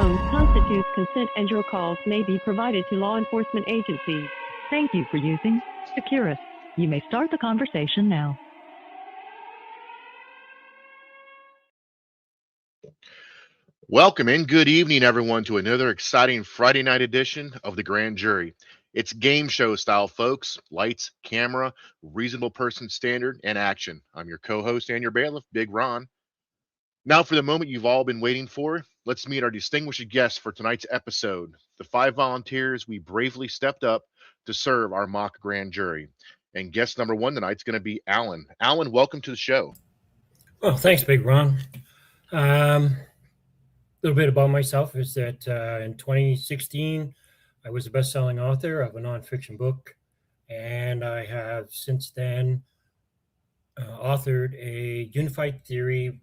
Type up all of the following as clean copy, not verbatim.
phone constitutes consent and your calls may be provided to law enforcement agencies. Thank you for using Securus. You may start the conversation now. Welcome and good evening, everyone, to another exciting Friday night edition of The Grand Jury. It's game show style, folks. Lights, camera, reasonable person standard, and action. I'm your co-host and your bailiff, Big Ron. Now, for the moment you've all been waiting for, let's meet our distinguished guests for tonight's episode. The 5 volunteers we bravely stepped up to serve our mock grand jury. And guest number 1 tonight's going to be Alan. Alan, welcome to the show. Well, thanks, Big Ron. A little bit about myself is that in 2016, I was a best-selling author of a nonfiction book, and I have since then authored a unified theory,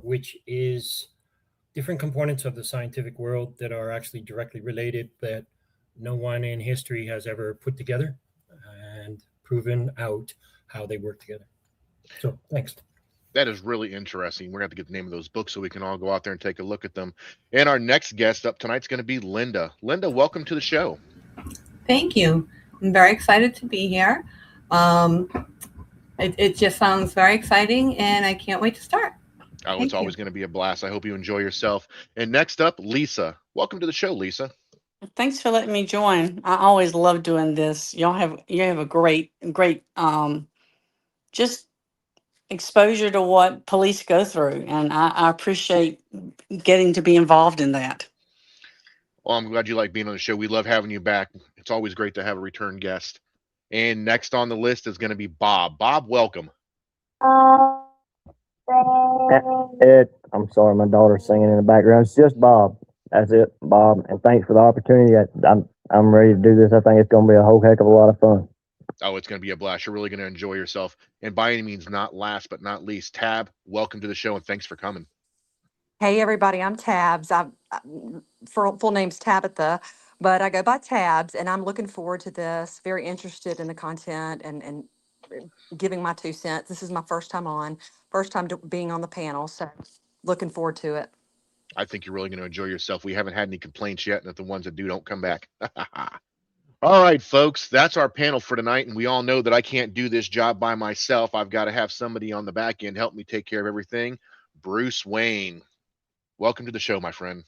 which is different components of the scientific world that are actually directly related, that no one in history has ever put together and proven out how they work together. So, thanks. That is really interesting. We're going to have to get the name of those books so we can all go out there and take a look at them. And our next guest up tonight's going to be Linda. Linda, welcome to the show. Thank you. I'm very excited to be here. It just sounds very exciting, and I can't wait to start. Oh, it's always going to be a blast. I hope you enjoy yourself. And next up, Lisa. Welcome to the show, Lisa. Thanks for letting me join. I always love doing this. You have a great just exposure to what police go through, and I appreciate getting to be involved in that. Well, I'm glad you like being on the show. We love having you back. It's always great to have a return guest. And next on the list is going to be Bob. Bob, welcome. I'm sorry, my daughter's singing in the background. It's just Bob. That's it, Bob. And thanks for the opportunity. I'm ready to do this. I think it's going to be a whole heck of a lot of fun. Oh, it's going to be a blast. You're really going to enjoy yourself. And by any means, not last but not least, Tab, welcome to the show and thanks for coming. Hey, everybody, I'm Tabs. Full name's Tabitha, but I go by Tabs, and I'm looking forward to this. Very interested in the content and giving my 2 cents. This is my first time being on the panel, so looking forward to it. I think you're really going to enjoy yourself. We haven't had any complaints yet, and if the ones that do don't come back. All right, folks, that's our panel for tonight, and we all know that I can't do this job by myself. I've got to have somebody on the back end help me take care of everything. Bruce Wayne, welcome to the show, my friend.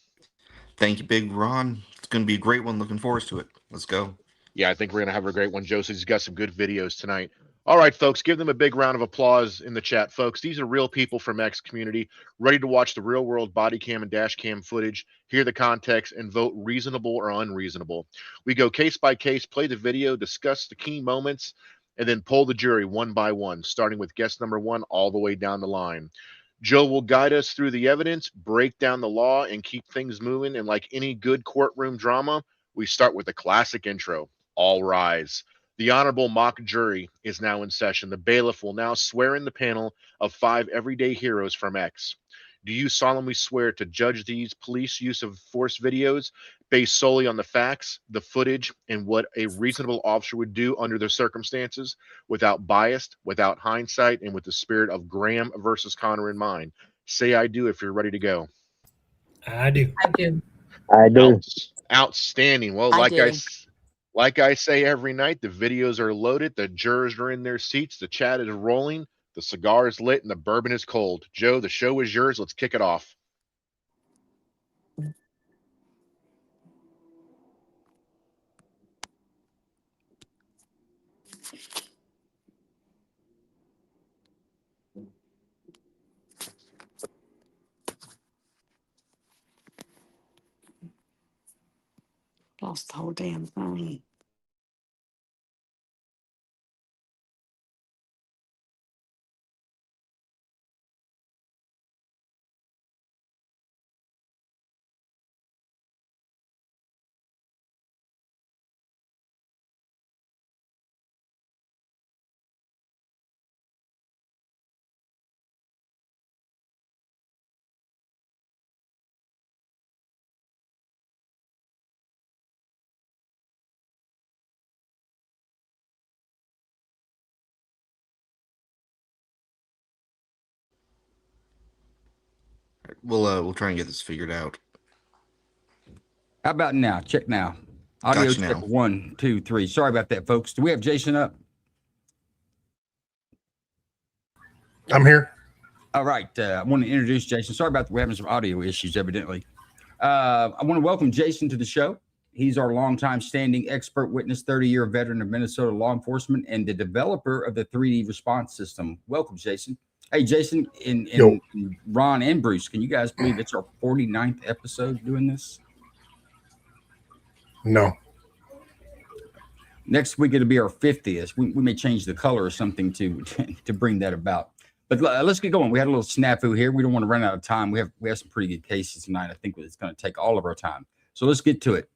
Thank you, Big Ron. It's going to be a great one. Looking forward to it. Let's go. Yeah, I think we're going to have a great one. Josie's got some good videos tonight. All right, folks, give them a big round of applause in the chat, folks. These are real people from X community, ready to watch the real world body cam and dash cam footage, hear the context, and vote reasonable or unreasonable. We go case by case, play the video, discuss the key moments, and then poll the jury one by one, starting with guest number 1 all the way down the line. Joe will guide us through the evidence, break down the law, and keep things moving. And like any good courtroom drama, we start with the classic intro. All rise. The honorable mock jury is now in session. The bailiff will now swear in the panel of 5 everyday heroes from X. Do you solemnly swear to judge these police use of force videos based solely on the facts, the footage, and what a reasonable officer would do under the circumstances, without bias, without hindsight, and with the spirit of Graham versus Connor in mind? Say I do if you're ready to go. I do. I do. Outstanding. Well, like I say every night, the videos are loaded, the jurors are in their seats, the chat is rolling, the cigar is lit, and the bourbon is cold. Joe, the show is yours. Let's kick it off. Lost the whole damn thing. We'll try and get this figured out. How about now? Check now. Audio Gotcha check now. 1, 2, 3. Sorry about that, folks. Do we have Jason up? I'm here. All right. I want to introduce Jason. Sorry about we're having some audio issues, evidently. I want to welcome Jason to the show. He's our longtime standing expert witness, 30-year veteran of Minnesota law enforcement, and the developer of the 3D response system. Welcome, Jason. Hey, Jason, and Ron and Bruce, can you guys believe it's our 49th episode doing this? No. Next week it'll be our 50th. We may change the color or something to bring that about. But let's get going. We had a little snafu here. We don't want to run out of time. We have some pretty good cases tonight. I think it's going to take all of our time. So let's get to it.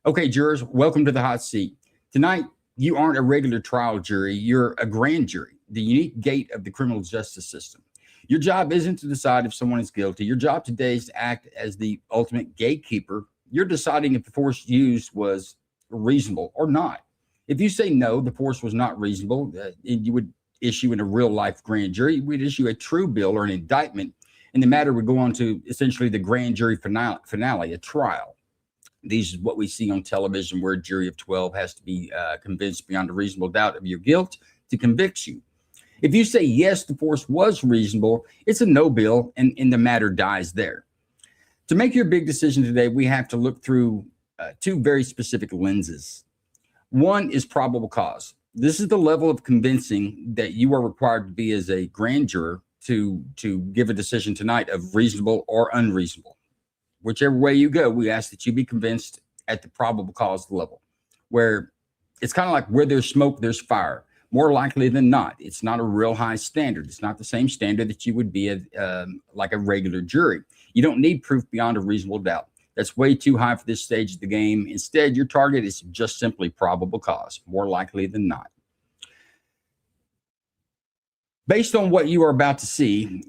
Okay, jurors, welcome to the hot seat. Tonight, you aren't a regular trial jury. You're a grand jury, the unique gate of the criminal justice system. Your job isn't to decide if someone is guilty. Your job today is to act as the ultimate gatekeeper. You're deciding if the force used was reasonable or not. If you say no, the force was not reasonable, you would issue in a real life grand jury. We'd issue a true bill or an indictment, and the matter would go on to essentially the grand jury finale, a trial. These is what we see on television, where a jury of 12 has to be convinced beyond a reasonable doubt of your guilt to convict you. If you say yes, the force was reasonable, it's a no bill, and the matter dies there. To make your big decision today, we have to look through two very specific lenses. One is probable cause. This is the level of convincing that you are required to be as a grand juror to give a decision tonight of reasonable or unreasonable. Whichever way you go, we ask that you be convinced at the probable cause level, where it's kind of like where there's smoke, there's fire. More likely than not, it's not a real high standard. It's not the same standard that you would be like a regular jury. You don't need proof beyond a reasonable doubt. That's way too high for this stage of the game. Instead, your target is just simply probable cause, more likely than not. Based on what you are about to see,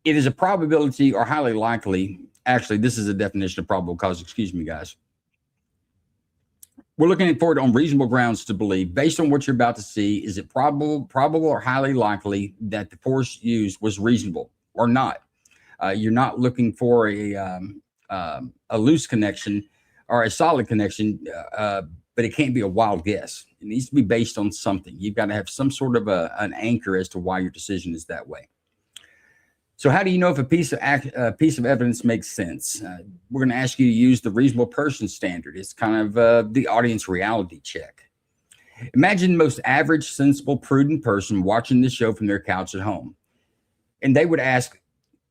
it is a probability or highly likely. Actually, this is a definition of probable cause. Excuse me, guys. We're looking forward on reasonable grounds to believe, based on what you're about to see, is it probable or highly likely that the force used was reasonable or not? You're not looking for a loose connection or a solid connection, but it can't be a wild guess. It needs to be based on something. You've got to have some sort of an anchor as to why your decision is that way. So how do you know if a piece of evidence makes sense? We're going to ask you to use the reasonable person standard. It's kind of the audience reality check. Imagine the most average, sensible, prudent person watching this show from their couch at home. And they would ask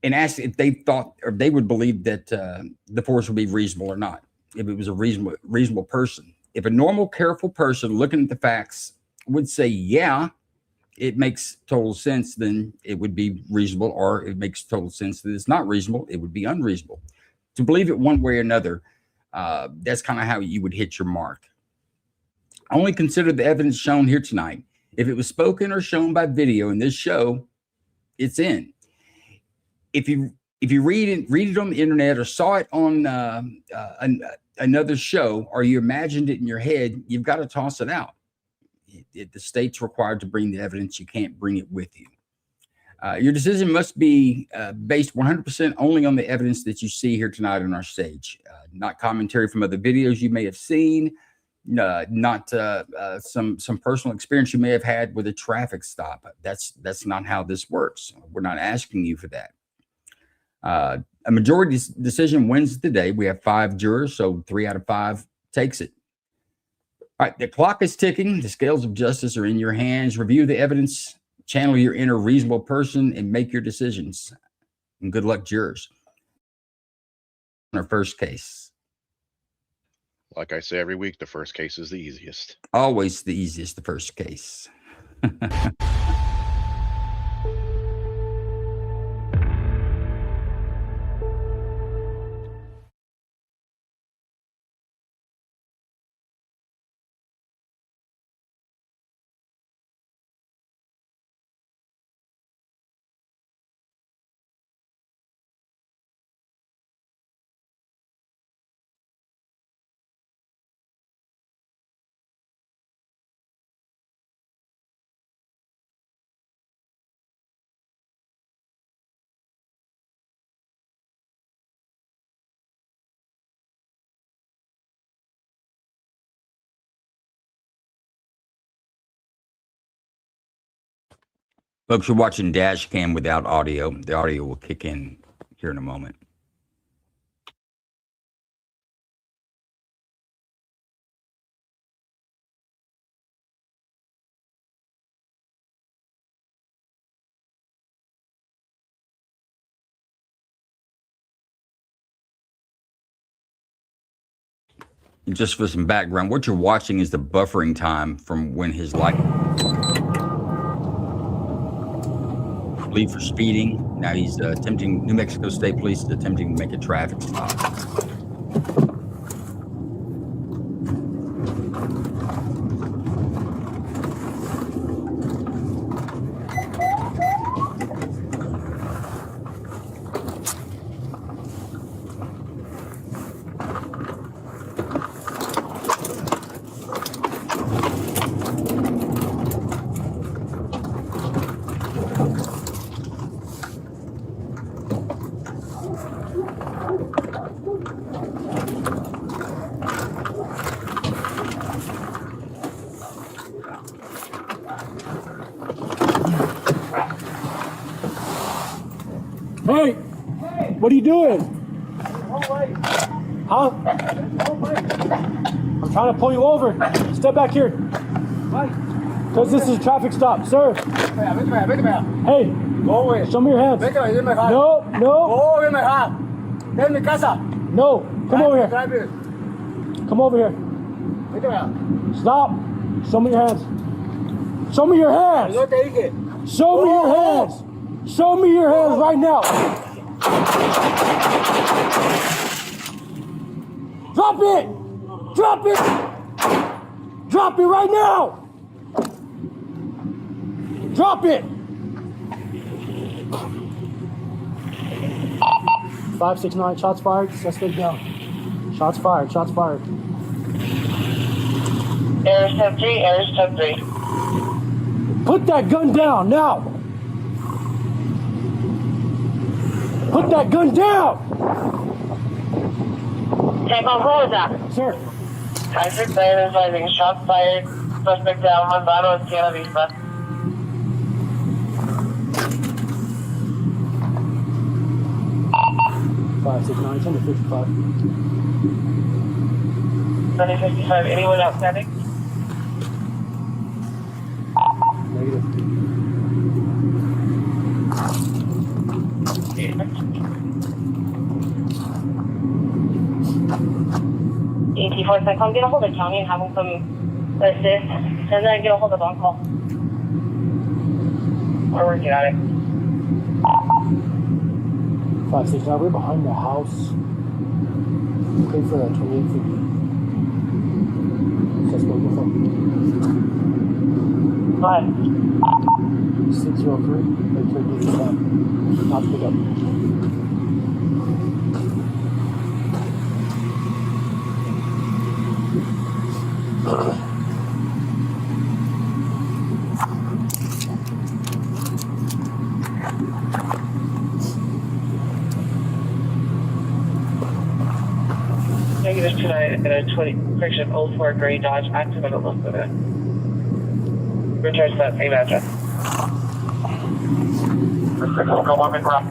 if they thought or they would believe that the force would be reasonable or not, if it was a reasonable person. If a normal, careful person looking at the facts would say, yeah, it makes total sense, then it would be reasonable, or it makes total sense that it's not reasonable, it would be unreasonable. To believe it one way or another, that's kind of how you would hit your mark. Only consider the evidence shown here tonight. If it was spoken or shown by video in this show, it's in. If you read it on the internet or saw it on another show, or you imagined it in your head, you've got to toss it out. The state's required to bring the evidence. You can't bring it with you. Your decision must be based 100% only on the evidence that you see here tonight on our stage, not commentary from other videos you may have seen, not some personal experience you may have had with a traffic stop. That's not how this works. We're not asking you for that. A majority decision wins the day. We have 5 jurors, so 3 out of 5 takes it. All right, the clock is ticking. The scales of justice are in your hands. Review the evidence, channel your inner reasonable person, and make your decisions. And good luck, jurors. Our first case. Like I say every week, the first case is the easiest. Always the easiest, the first case. Folks, you're watching Dash Cam without audio. The audio will kick in here in a moment. Just for some background, what you're watching is the buffering time from when his light leave for speeding. Now he's attempting, New Mexico State Police is attempting to make a traffic stop. Hey, what are you doing? Huh? I'm trying to pull you over. Step back here. Because this is a traffic stop, sir. Hey, go away. Show me your hands. No, no. Go away, no, come over here. Come over here. Stop. Show me your hands. Show me your hands. Show me your hands. Show me your hands right now. Drop it. Drop it. Drop it right now. Drop it. 569, shots fired. Suspect down. Shots fired. Shots fired. Air step 3, air step 3. Put that gun down now. Put that gun down! Take on, who is that? Sir. 569 is driving, shots fired, suspect down, Manzano and Sierra Vista. Five, 6, 9, 10 to 55. 2055, anyone outstanding? Negative. 84 Cyclone, get a hold of County and have them come assist, and then get a hold of on call. We're working on it. 569, we're behind the house. Wait for that 2850. Suspect with him. 603, make sure you do this time. Not pick up. Negative tonight at a 04 gray Dodge active and a look with it. Return to that same address. Go on and rock.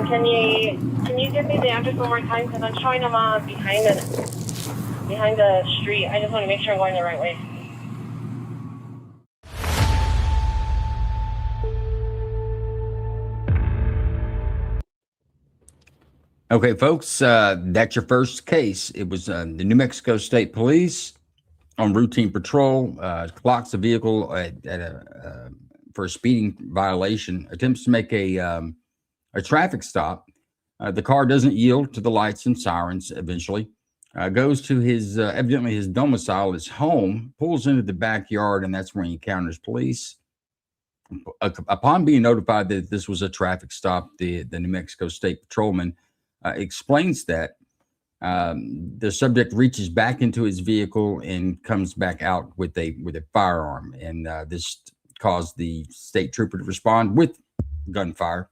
Can you give me the address one more time? Because I'm showing them behind the street. I just want to make sure I'm going the right way. Okay, folks, that's your first case. It was the New Mexico State Police on routine patrol, clocks a vehicle for a speeding violation, attempts to make a traffic stop. The car doesn't yield to the lights and sirens eventually. Goes to his, evidently his domicile, his home, pulls into the backyard, and that's when he encounters police. Upon being notified that this was a traffic stop, the New Mexico State Patrolman explains that the subject reaches back into his vehicle and comes back out with a firearm, and this caused the state trooper to respond with gunfire,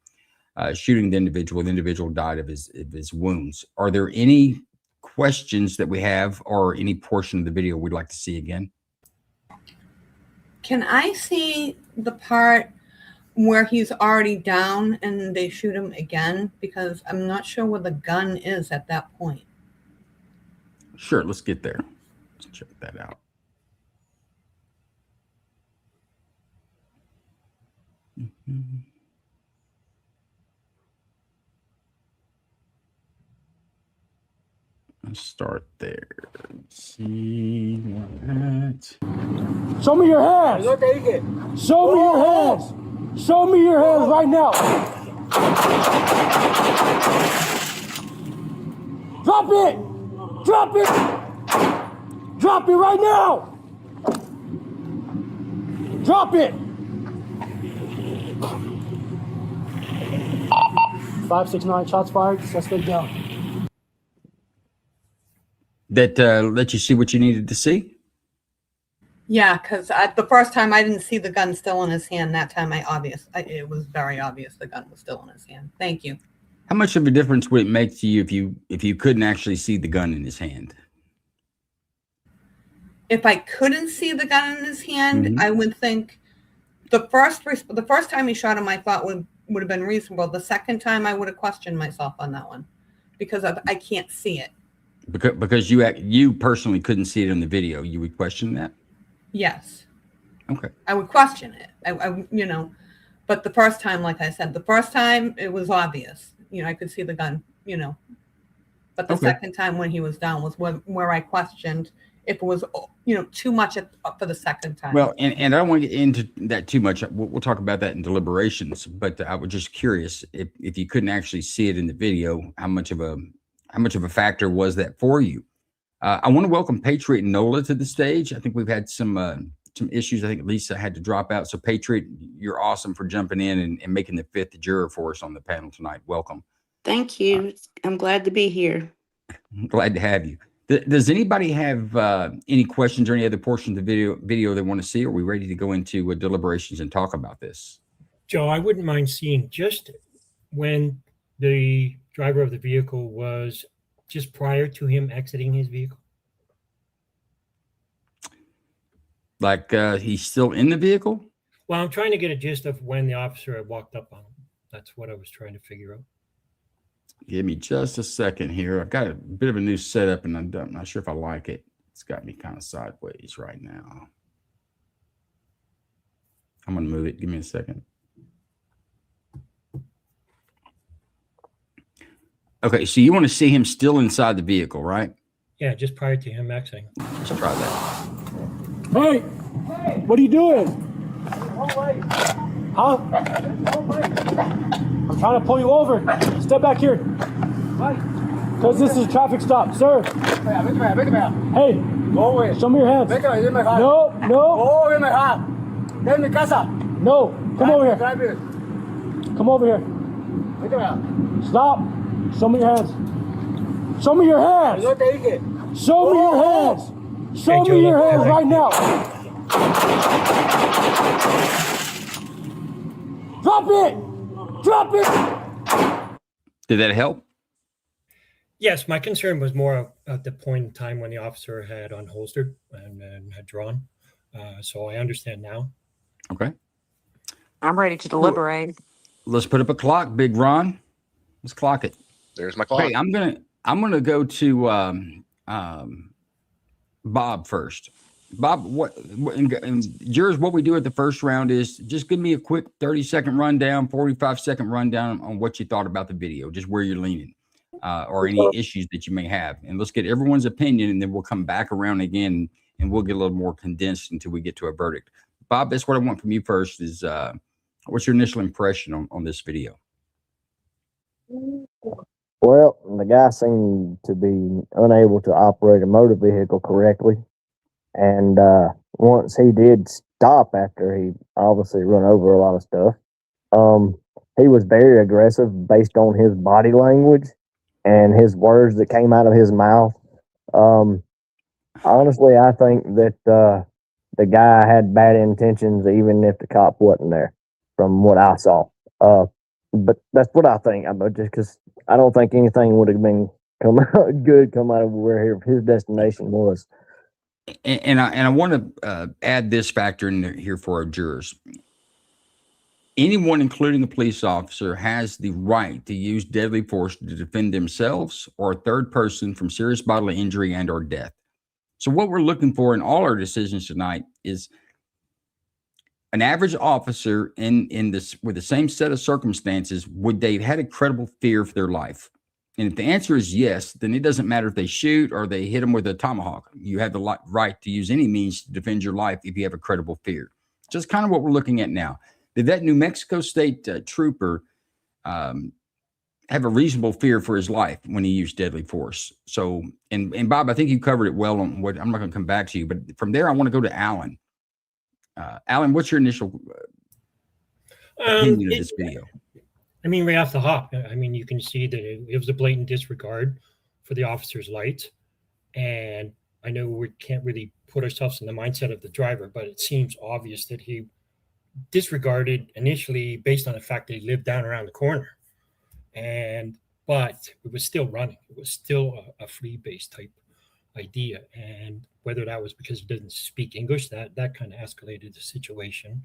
shooting the individual. The individual died of his wounds. Are there any questions that we have, or any portion of the video we'd like to see again? Can I see the part where he's already down and they shoot him again? Because I'm not sure where the gun is at that point. Sure, let's get there. Let's check that out. Let's start there. Let's see what. Show me your hands. Show me your hands. Show me your hands right now. Drop it. Drop it. Drop it right now. Drop it. 569 shots fired. Suspect down. That let you see what you needed to see? Yeah, because the first time I didn't see the gun still in his hand. That time it was very obvious the gun was still in his hand. Thank you. How much of a difference would it make to you if you couldn't actually see the gun in his hand? If I couldn't see the gun in his hand, I would think the first time he shot him, I thought would have been reasonable. The second time, I would have questioned myself on that one because I can't see it. Because you personally couldn't see it in the video, you would question that? Yes. Okay. I would question it. But the first time, like I said, it was obvious. I could see the gun. But the second time when he was down was where I questioned if it was too much for the second time. Well, and I don't want to get into that too much. We'll talk about that in deliberations. But I was just curious if you couldn't actually see it in the video, how much of a factor was that for you? I want to welcome Patriot Nola to the stage. I think we've had some issues. I think Lisa had to drop out. So Patriot, you're awesome for jumping in and making the fifth juror for us on the panel tonight. Welcome. Thank you. I'm glad to be here. Glad to have you. Does anybody have any questions or any other portion of the video they want to see? Are we ready to go into deliberations and talk about this? Joe, I wouldn't mind seeing just when the driver of the vehicle was just prior to him exiting his vehicle. Like he's still in the vehicle? Well, I'm trying to get a gist of when the officer had walked up on him. That's what I was trying to figure out. Give me just a second here. I've got a bit of a new setup, and I'm not sure if I like it. It's got me kind of sideways right now. I'm going to move it. Give me a second. Okay, so you want to see him still inside the vehicle, right? Yeah, just prior to him exiting. Let's try that. Hey, what are you doing? Huh? I'm trying to pull you over. Step back here. Because this is a traffic stop, sir. Hey, go away. Show me your hands. No, no. No, come over here. Come over here. Stop. Show me your hands. Show me your hands. Show me your hands. Show me your hands right now. Drop it. Drop it. Did that help? Yes, my concern was more at the point in time when the officer had unholstered and had drawn. So I understand now. Okay. I'm ready to deliberate. Let's put up a clock, Big Ron. Let's clock it. There's my clock. Hey, I'm gonna go to Bob first. Bob, and jurors, what we do at the first round is just give me a quick 30-second rundown, 45-second rundown on what you thought about the video, just where you're leaning, or any issues that you may have. And let's get everyone's opinion, and then we'll come back around again, and we'll get a little more condensed until we get to a verdict. Bob, that's what I want from you first is what's your initial impression on this video? Well, the guy seemed to be unable to operate a motor vehicle correctly. And once he did stop after he obviously run over a lot of stuff, he was very aggressive based on his body language and his words that came out of his mouth. Honestly, I think that the guy had bad intentions, even if the cop wasn't there, from what I saw. But that's what I think. Just because I don't think anything would have been come out of where his destination was. And I want to add this factor in here for our jurors. Anyone, including a police officer, has the right to use deadly force to defend themselves or a third person from serious bodily injury and or death. So what we're looking for in all our decisions tonight is an average officer in this with the same set of circumstances, would they have had a credible fear for their life? And if the answer is yes, then it doesn't matter if they shoot or they hit them with a tomahawk. You have the right to use any means to defend your life if you have a credible fear. Just kind of what we're looking at now. Did that New Mexico State trooper have a reasonable fear for his life when he used deadly force? So, and Bob, I think you covered it well on what, I'm not going to come back to you, but from there, I want to go to Alan. Alan, what's your initial opinion of this video? I mean, right off the hop, I mean, you can see that it was a blatant disregard for the officer's light. And I know we can't really put ourselves in the mindset of the driver, but it seems obvious that he disregarded initially based on the fact that he lived down around the corner. But it was still running. It was still a free-based type idea. And whether that was because he doesn't speak English, that kind of escalated the situation.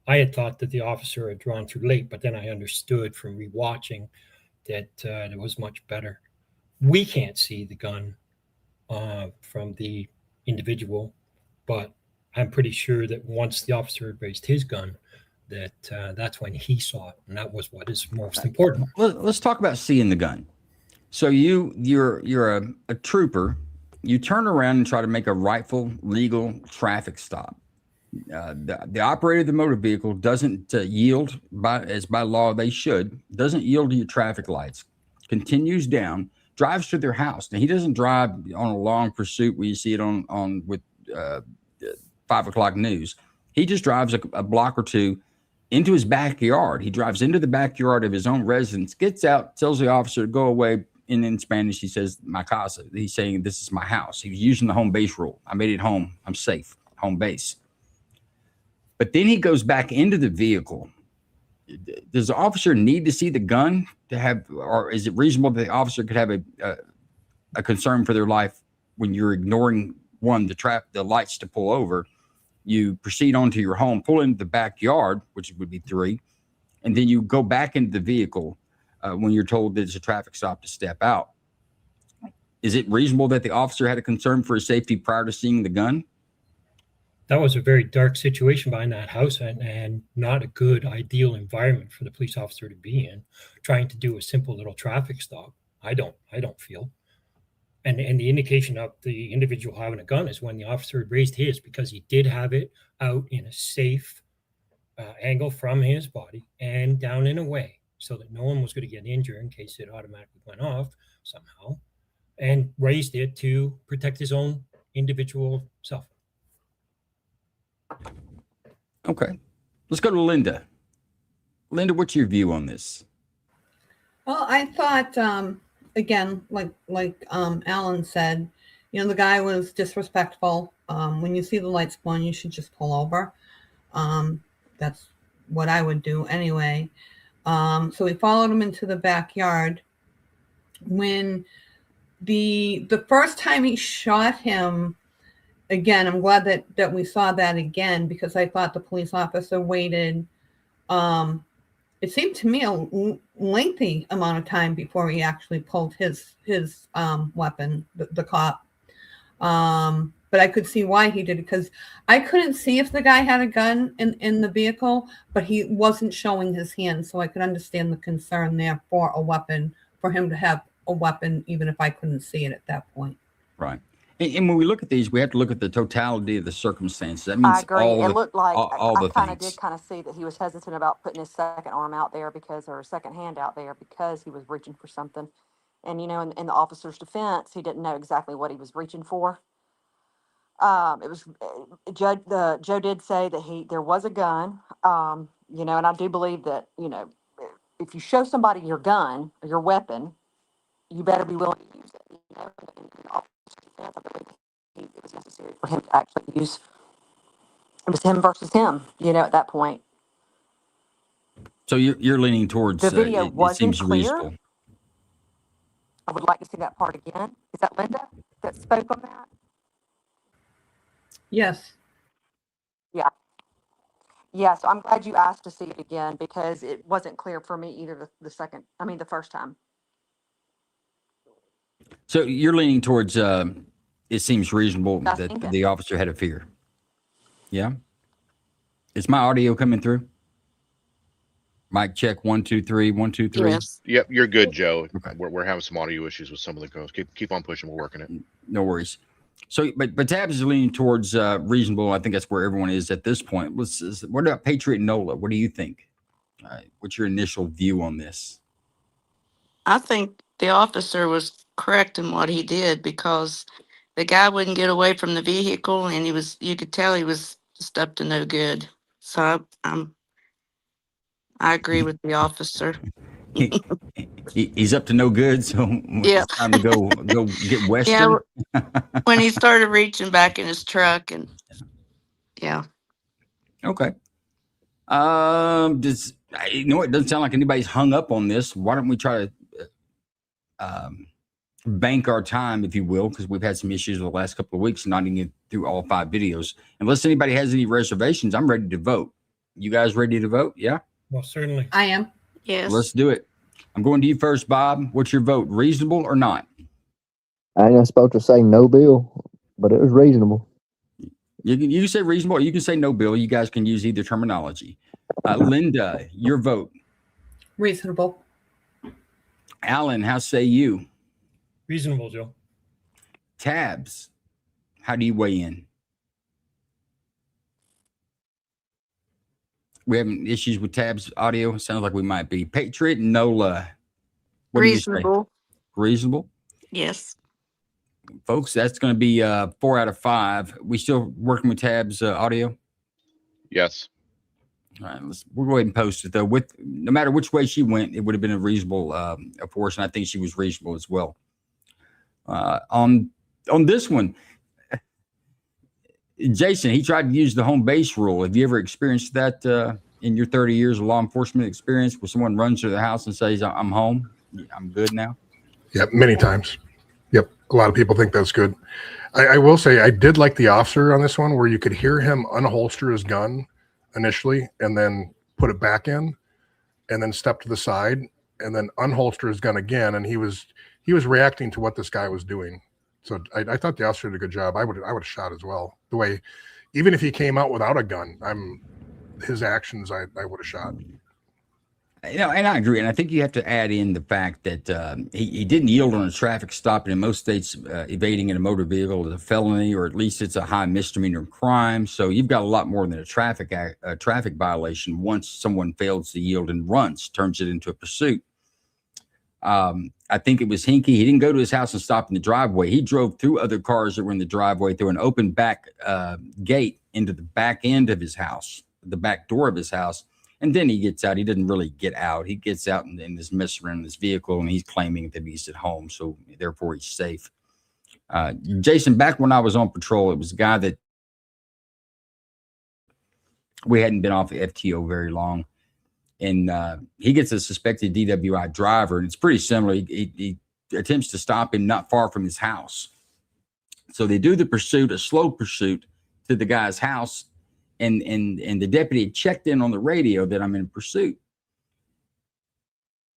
I had thought that the officer had drawn too late, but then I understood from rewatching that it was much better. We can't see the gun from the individual, but I'm pretty sure that once the officer had raised his gun, that that's when he saw it, and that was what is most important. Let's talk about seeing the gun. So you're a trooper. You turn around and try to make a rightful, legal traffic stop. The operator of the motor vehicle doesn't yield by law they should, doesn't yield to your traffic lights, continues down, drives to their house. Now, he doesn't drive on a long pursuit where you see it on with 5 o'clock news. He just drives a block or two into his backyard. He drives into the backyard of his own residence, gets out, tells the officer to go away. And in Spanish, he says, "My casa." He's saying, "This is my house." He was using the home base rule. I made it home. I'm safe. Home base. But then he goes back into the vehicle. Does the officer need to see the gun to have, or is it reasonable that the officer could have a concern for their life when you're ignoring the lights to pull over? You proceed on to your home, pull into the backyard, which would be 3, and then you go back into the vehicle when you're told that it's a traffic stop to step out. Is it reasonable that the officer had a concern for his safety prior to seeing the gun? That was a very dark situation behind that house and not a good, ideal environment for the police officer to be in, trying to do a simple little traffic stop. I don't feel. And the indication of the individual having a gun is when the officer had raised his, because he did have it out in a safe angle from his body and down in a way so that no one was going to get injured in case it automatically went off somehow, and raised it to protect his own individual self. Okay. Let's go to Linda. Linda, what's your view on this? Well, I thought, again, like Alan said, the guy was disrespectful. When you see the lights going, you should just pull over. That's what I would do anyway. So we followed him into the backyard. When the first time he shot him, again, I'm glad that we saw that again, because I thought the police officer waited. It seemed to me a lengthy amount of time before he actually pulled his weapon, the cop. But I could see why he did it, because I couldn't see if the guy had a gun in the vehicle, but he wasn't showing his hand. So I could understand the concern there for a weapon, for him to have a weapon, even if I couldn't see it at that point. Right. And when we look at these, we have to look at the totality of the circumstances. That I means agree. all It the looked like all I the kind of things. did kind of see that he was hesitant about putting his second arm out there or second hand out there because he was reaching for something. And in the officer's defense, he didn't know exactly what he was reaching for. It was Joe did say that there was a gun. And I do believe that if you show somebody your gun or your weapon, you better be willing to use it. In the officer's defense, I believe it was necessary for him to actually use. It was him versus him, at that point. So you're leaning towards The video it wasn't seems clear. reasonable. I would like to see that part again. Is that Linda that spoke on that? Yes. Yeah, so I'm glad you asked to see it again because it wasn't clear for me either the first time. So you're leaning towards it seems reasonable I that think the officer had a fear. Yeah. Is my audio coming through? Mic check 1 2 3 1 2 3. Yes. Yep, you're good, Joe. Okay. We're having some audio issues with some of the girls. Keep on pushing. We're working it. No worries. So, but Tabs is leaning towards reasonable. I think that's where everyone is at this point. What about Patriot Nola? What do you think? What's your initial view on this? I think the officer was correct in what he did because the guy wouldn't get away from the vehicle, and you could tell he was just up to no good. So I agree with the officer. He's up to no good, so Yeah. it's time to go get Western. Yeah, when he started reaching back in his truck, and yeah. Okay. It doesn't sound like anybody's hung up on this. Why don't we try to bank our time, if you will, because we've had some issues the last couple of weeks, not even get through all 5 videos. Unless anybody has any reservations, I'm ready to vote. You guys ready to vote? Yeah? Well, certainly. I am. Yes. Let's do it. I'm going to you first, Bob. What's your vote? Reasonable or not? I ain't supposed to say no, Bill, but it was reasonable. You can say reasonable or you can say no, Bill. You guys can use either terminology. Linda, your vote. Reasonable. Alan, how say you? Reasonable, Joe. Tabs, how do you weigh in? We having issues with Tabs audio? Sounds like we might be. Patriot Nola. What Reasonable. do you say? Reasonable? Yes. Folks, that's going to be 4 out of 5. We still working with Tabs audio? Yes. All right, we'll go ahead and post it though. No matter which way she went, it would have been a reasonable force, and I think she was reasonable as well. On this one, Jason, he tried to use the home base rule. Have you ever experienced that in your 30 years of law enforcement experience, where someone runs to the house and says, "I'm home, I'm good now"? Yep, many times. Yep, a lot of people think that's good. I will say I did like the officer on this one, where you could hear him unholster his gun initially and then put it back in and then step to the side and then unholster his gun again, and he was reacting to what this guy was doing. So I thought the officer did a good job. I would have shot as well. The way, even if he came out without a gun, his actions I would have shot. And I agree. And I think you have to add in the fact that he didn't yield on a traffic stop. And in most states, evading in a motor vehicle is a felony, or at least it's a high misdemeanor crime. So you've got a lot more than a traffic violation. Once someone fails to yield and runs, turns it into a pursuit. I think it was Hinkie. He didn't go to his house and stop in the driveway. He drove through other cars that were in the driveway, through an open back gate into the back end of his house, the back door of his house. And then he gets out. He doesn't really get out. He gets out and is messing around in his vehicle, and he's claiming that he's at home. So therefore he's safe. Jason, back when I was on patrol, it was a guy that we hadn't been off the FTO very long. And he gets a suspected DWI driver, and it's pretty similar. He attempts to stop him not far from his house. So they do the pursuit, a slow pursuit to the guy's house. And the deputy checked in on the radio that I'm in pursuit.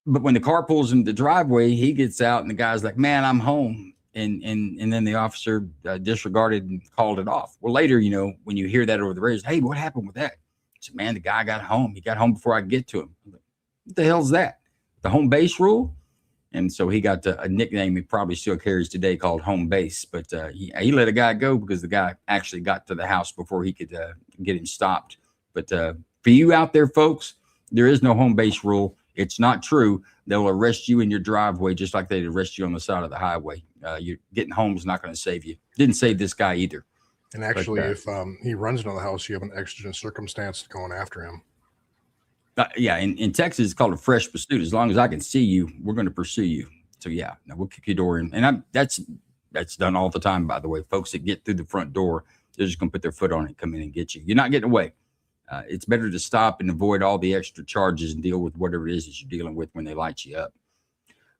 But when the car pulls into the driveway, he gets out and the guy's like, "Man, I'm home." And then the officer disregarded and called it off. Well, later, when you hear that over the radio, "Hey, what happened with that?" I said, "Man, the guy got home. He got home before I could get to him." What the hell's that? The home base rule? And so he got a nickname he probably still carries today called Home Base. But he let a guy go because the guy actually got to the house before he could get him stopped. But for you out there, folks, there is no home base rule. It's not true. They'll arrest you in your driveway just like they'd arrest you on the side of the highway. You're getting home is not going to save you. Didn't save this guy either. And actually, if he runs into the house, you have an exigent circumstance going after him. Yeah, in Texas, it's called a fresh pursuit. As long as I can see you, we're going to pursue you. So yeah, now we'll kick your door in, and that's done all the time. By the way, folks that get through the front door, they're just going to put their foot on it, come in and get you. You're not getting away. It's better to stop and avoid all the extra charges and deal with whatever it is that you're dealing with when they light you up.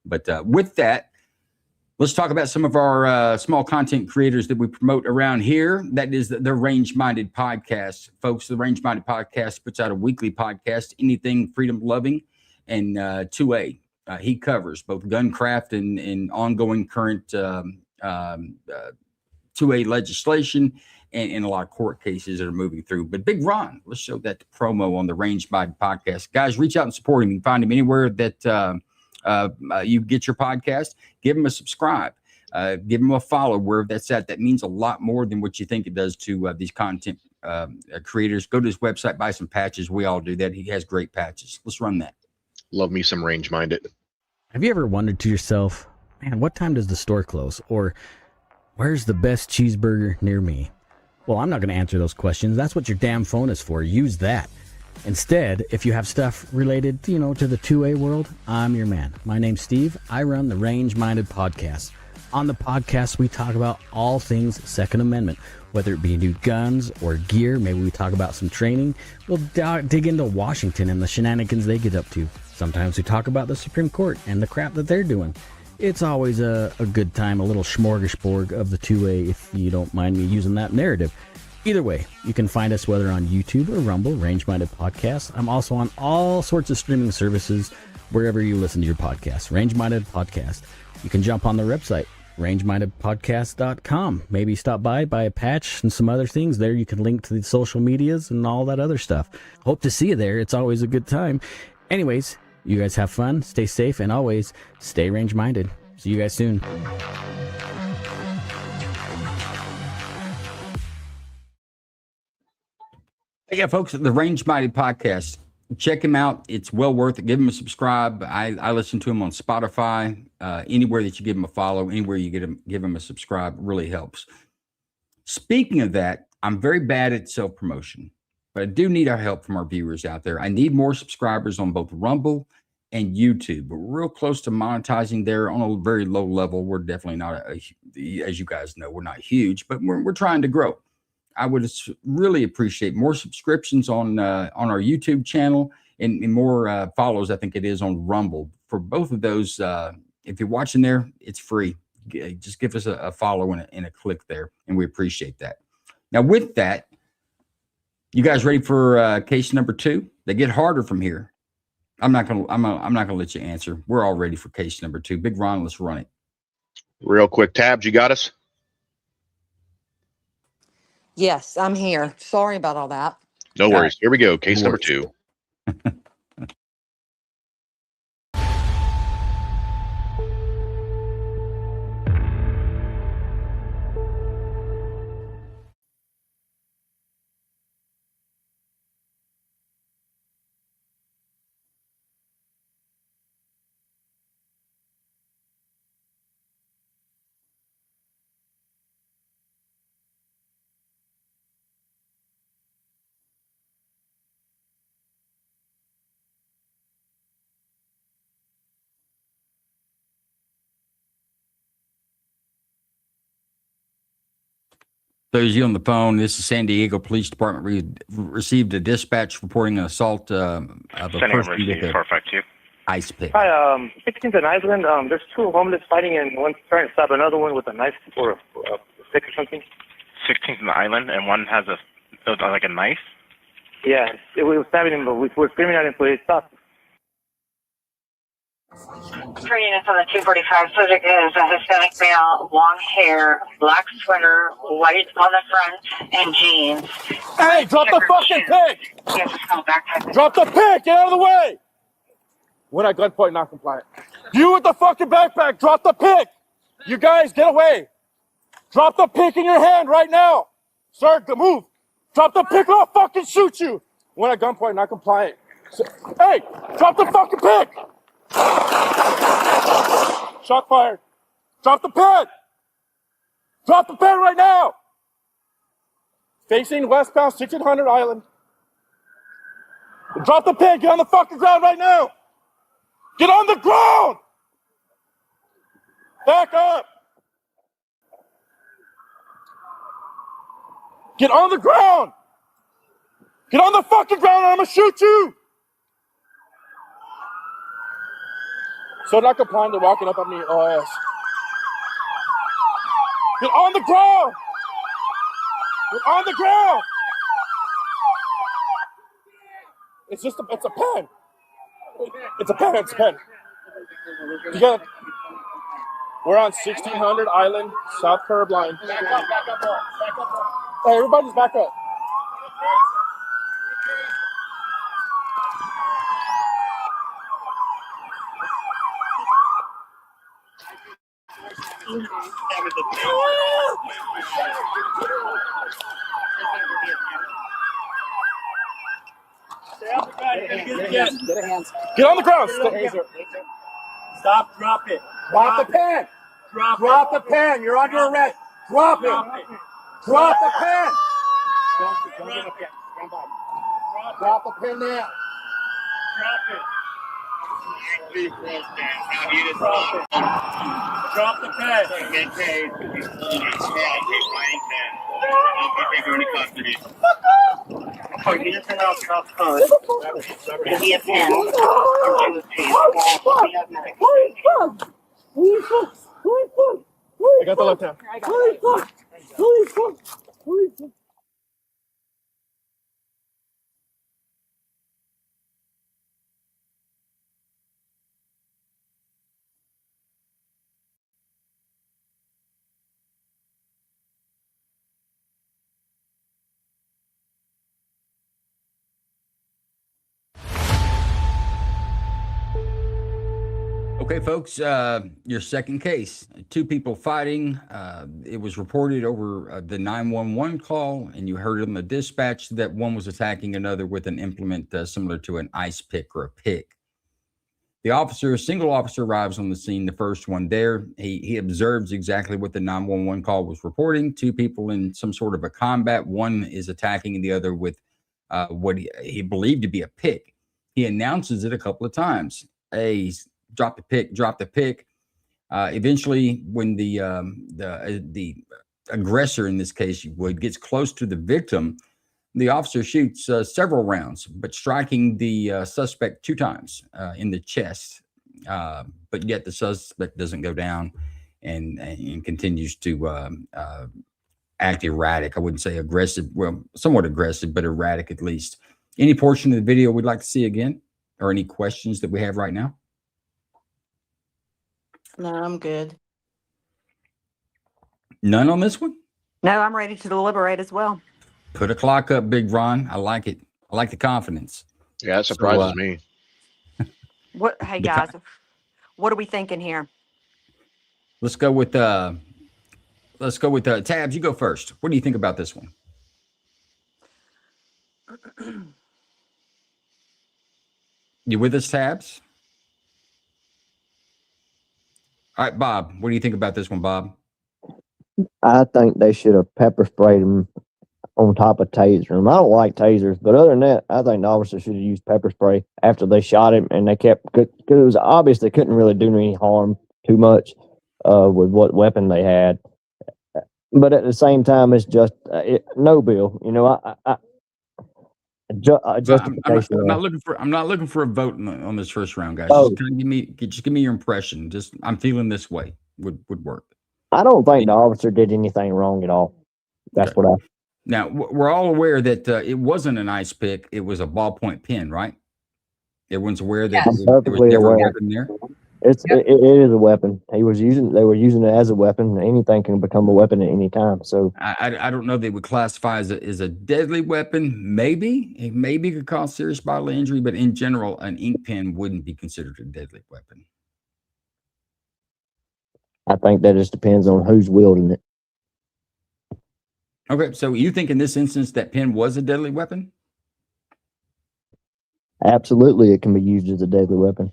But with that, let's talk about some of our small content creators that we promote around here. That is the Range Minded Podcast. Folks, the Range Minded Podcast puts out a weekly podcast, anything freedom loving, and 2A. He covers both guncraft and ongoing current 2A legislation and a lot of court cases that are moving through. But Big Ron, let's show that promo on the Range Minded Podcast. Guys, reach out and support him. You can find him anywhere that you get your podcast. Give him a subscribe. Give him a follow wherever that's at. That means a lot more than what you think it does to these content creators. Go to his website, buy some patches. We all do that. He has great patches. Let's run that. Love me some Range Minded. Have you ever wondered to yourself, man, what time does the store close? Or where's the best cheeseburger near me? Well, I'm not going to answer those questions. That's what your damn phone is for. Use that. Instead, if you have stuff related, to the 2A world, I'm your man. My name's Steve. I run the Range Minded Podcast. On the podcast, we talk about all things Second Amendment, whether it be new guns or gear. Maybe we talk about some training. We'll dig into Washington and the shenanigans they get up to. Sometimes we talk about the Supreme Court and the crap that they're doing. It's always a good time, a little smorgasbord of the 2A, if you don't mind me using that narrative. Either way, you can find us whether on YouTube or Rumble, Range Minded Podcast. I'm also on all sorts of streaming services, wherever you listen to your podcast, Range Minded Podcast. You can jump on the website, rangemindedpodcast.com. Maybe stop by, buy a patch and some other things there. You can link to the social medias and all that other stuff. Hope to see you there. It's always a good time. Anyways, you guys have fun, stay safe, and always stay range-minded. See you guys soon. Yeah, folks, the Range Minded Podcast. Check him out. It's well worth it. Give him a subscribe. I listen to him on Spotify. Anywhere that you give him a follow, anywhere you give him a subscribe, really helps. Speaking of that, I'm very bad at self-promotion, but I do need our help from our viewers out there. I need more subscribers on both Rumble and YouTube. We're real close to monetizing there on a very low level. We're definitely not, as you guys know, we're not huge, but we're trying to grow. I would really appreciate more subscriptions on our YouTube channel and more follows. I think it is on Rumble. For both of those, if you're watching there, it's free. Just give us a follow and a click there, and we appreciate that. Now, with that, you guys ready for case number 2? They get harder from here. I'm not gonna let you answer. We're all ready for case number 2. Big Ron, let's run it. Real quick, Tabs, you got us? Yes, I'm here. Sorry about all that. No worries. Here we go. Case number 2. Those of you on the phone, this is San Diego Police Department. We received a dispatch reporting an assault of a person with a ice pick. Hi, 16th and Island. There's 2 homeless fighting, and one's trying to stab another one with a knife or a stick or something. 16th and Island, and one has like a knife? Yeah, we were stabbing him, but we were screaming at him, so he stopped. 3 units on the 245. Subject is a Hispanic male, long hair, black sweater, white on the front, and jeans. Hey, drop the fucking pick! He has a small backpack. Drop the pick! Get out of the way! When at gunpoint, not compliant. You with the fucking backpack, drop the pick. You guys, get away. Drop the pick in your hand right now. Sir, move. Drop the pick or I'll fucking shoot you. When at gunpoint, not compliant. Hey, drop the fucking pick. Shot fired. Drop the pen. Drop the pen right now. Facing westbound 1600 Island. Drop the pen. Get on the fucking ground right now. Get on the ground. Back up. Get on the ground. Get on the fucking ground or I'm gonna shoot you. So not complying to walking up on me, ass. Get on the ground. Get on the ground. It's just it's a pen. It's a pen. It's a pen. You got. We're on 1600 Island, South Curb Line. Back up, back up, back up. Hey, everybody's back up. Get on the ground. Stop, drop it. Drop the pen. Drop the pen. You're under arrest. Drop it. Drop the pen. Don't get up yet. Stand by. Drop the pen now. Drop it. Drop the pen. I got the left hand. Okay, folks, your second case, two people fighting. It was reported over the 911 call, and you heard on the dispatch that one was attacking another with an implement similar to an ice pick or a pick. A single officer arrives on the scene, the first one there. He observes exactly what the 911 call was reporting. Two people in some sort of a combat. One is attacking the other with what he believed to be a pick. He announces it a couple of times. Drop the pick, drop the pick. Eventually, when the aggressor, in this case, gets close to the victim, the officer shoots several rounds, but striking the suspect 2 times in the chest. But yet the suspect doesn't go down and continues to act erratic. I wouldn't say aggressive, well, somewhat aggressive, but erratic at least. Any portion of the video we'd like to see again, or any questions that we have right now? No, I'm good. None on this one? No, I'm ready to deliberate as well. Put a clock up, Big Ron. I like it. I like the confidence. Yeah, that surprises me. What? Hey guys, what are we thinking here? Let's go with Tabs. You go first. What do you think about this one? You with us, Tabs? All right, Bob. What do you think about this one, Bob? I think they should have pepper sprayed him on top of tasering him. I don't like tasers, but other than that, I think the officer should have used pepper spray after they shot him, and they kept, because it was obvious they couldn't really do any harm too much with what weapon they had. But at the same time, it's just no bill. You know, justification. I'm not looking for a vote on this first round, guys. Oh. Just give me your impression. Just I'm feeling this way would work. I don't think the officer did anything wrong at all. That's Okay. what I. Now we're all aware that it wasn't an ice pick; it was a ballpoint pen, right? Everyone's aware that I'm there was perfectly never a aware. weapon there. It is a weapon. They were using it as a weapon. Anything can become a weapon at any time. So I don't know they would classify as a deadly weapon. Maybe it could cause serious bodily injury, but in general, an ink pen wouldn't be considered a deadly weapon. I think that just depends on who's wielding it. Okay, so you think in this instance that pen was a deadly weapon? Absolutely, it can be used as a deadly weapon.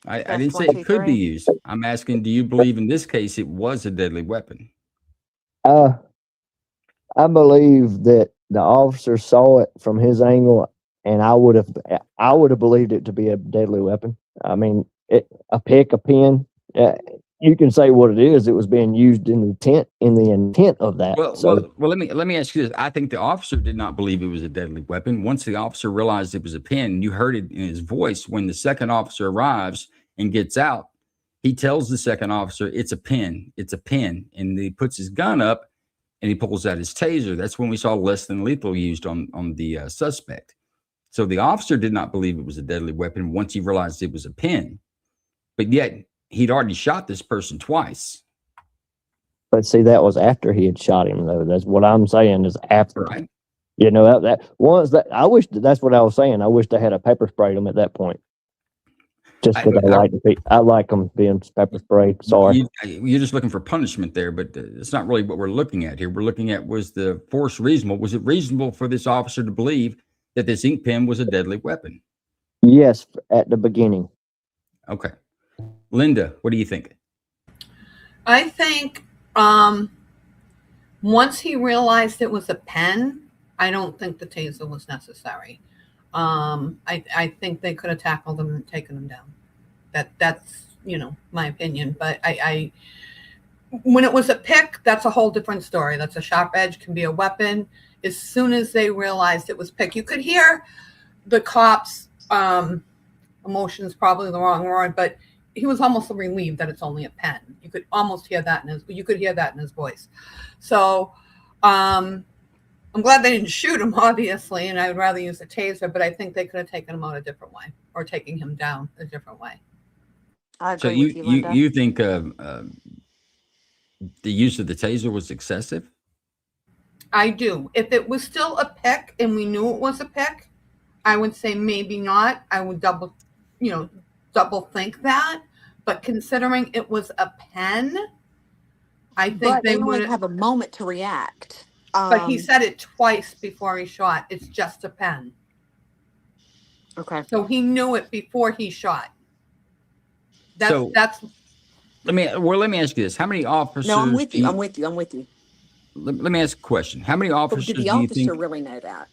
I didn't say it could be used. I'm asking, do you believe in this case it was a deadly weapon? I believe that the officer saw it from his angle, and I would have believed it to be a deadly weapon. I mean, a pick, a pen. You can say what it is. It was being used in the intent of that. Well, let me ask you this. I think the officer did not believe it was a deadly weapon. Once the officer realized it was a pen, you heard it in his voice when the second officer arrives and gets out. He tells the second officer, "It's a pen. It's a pen," and he puts his gun up and he pulls out his taser. That's when we saw less than lethal used on the suspect. So the officer did not believe it was a deadly weapon once he realized it was a pen, but yet he'd already shot this person twice. But see, that was after he had shot him, though. That's what I'm saying is after. Right. You know, I wish that's what I was saying. I wish they had a pepper sprayed him at that point. Just because I like them being pepper sprayed. Sorry. You're just looking for punishment there, but it's not really what we're looking at here. We're looking at, was the force reasonable? Was it reasonable for this officer to believe that this ink pen was a deadly weapon? Yes, at the beginning. Okay. Linda, what do you think? I think once he realized it was a pen, I don't think the taser was necessary. I think they could have tackled him and taken him down. That's my opinion. But I when it was a pick, that's a whole different story. That's a sharp edge, can be a weapon. As soon as they realized it was pick, you could hear the cops' emotions, probably the wrong word, but he was almost relieved that it's only a pen. You could almost hear that in his voice. So I'm glad they didn't shoot him, obviously, and I would rather use a taser, but I think they could have taken him out a different way or taking him down a different way. I agree So with you, Linda. you think the use of the taser was excessive? I do. If it was still a pick and we knew it was a pick, I would say maybe not. I would double think that. But considering it was a pen, I think But they only would have a moment to react. But he said it twice before he shot. It's just a pen. Okay. So he knew it before he shot. That's. Let me ask you this: how many officers? No, I'm with you. I'm with you. Let me ask a question: how many officers Did the do you officer think? really know that?